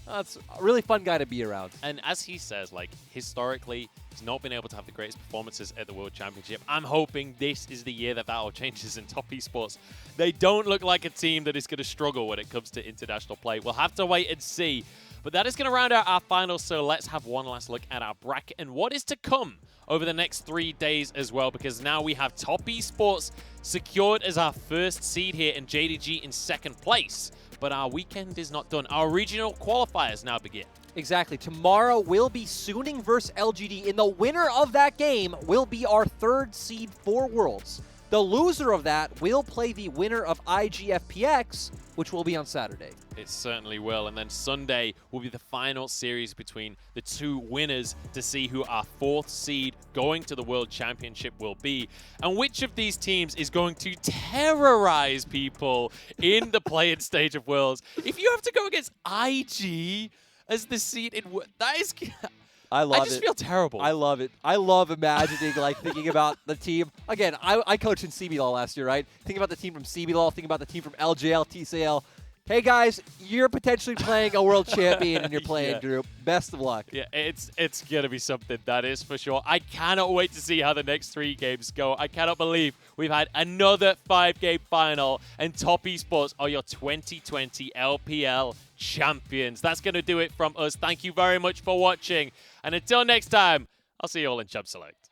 that's a really fun guy to be around. And as he says, like, historically, he's not been able to have the greatest performances at the World Championship. I'm hoping this is the year that all changes in top esports. They don't look like a team that is going to struggle when it comes to international play. We'll have to wait and see. But that is going to round out our finals, so let's have one last look at our bracket and what is to come over the next 3 days as well, because now we have top esports secured as our first seed here and JDG in second place. But our weekend is not done. Our regional qualifiers now begin. Exactly. Tomorrow will be Suning versus LGD, and the winner of that game will be our third seed for Worlds. The loser of that will play the winner of IGFPX, which will be on Saturday. It certainly will. And then Sunday will be the final series between the two winners to see who our fourth seed going to the World Championship will be. And which of these teams is going to terrorize people in the play-in stage of Worlds. If you have to go against IG as the seed in that is... I just feel terrible. I love it. I love imagining, like, thinking about the team. Again, I coached in CBLOL last year, right? Think about the team from CBLOL. Think about the team from LJL, TCL. Hey, guys, you're potentially playing a world champion in your playing group. Best of luck. Yeah, it's going to be something, that is for sure. I cannot wait to see how the next 3 games go. I cannot believe we've had another 5-game final, and Top Esports are your 2020 LPL champions. That's going to do it from us. Thank you very much for watching. And until next time, I'll see you all in Champ Select.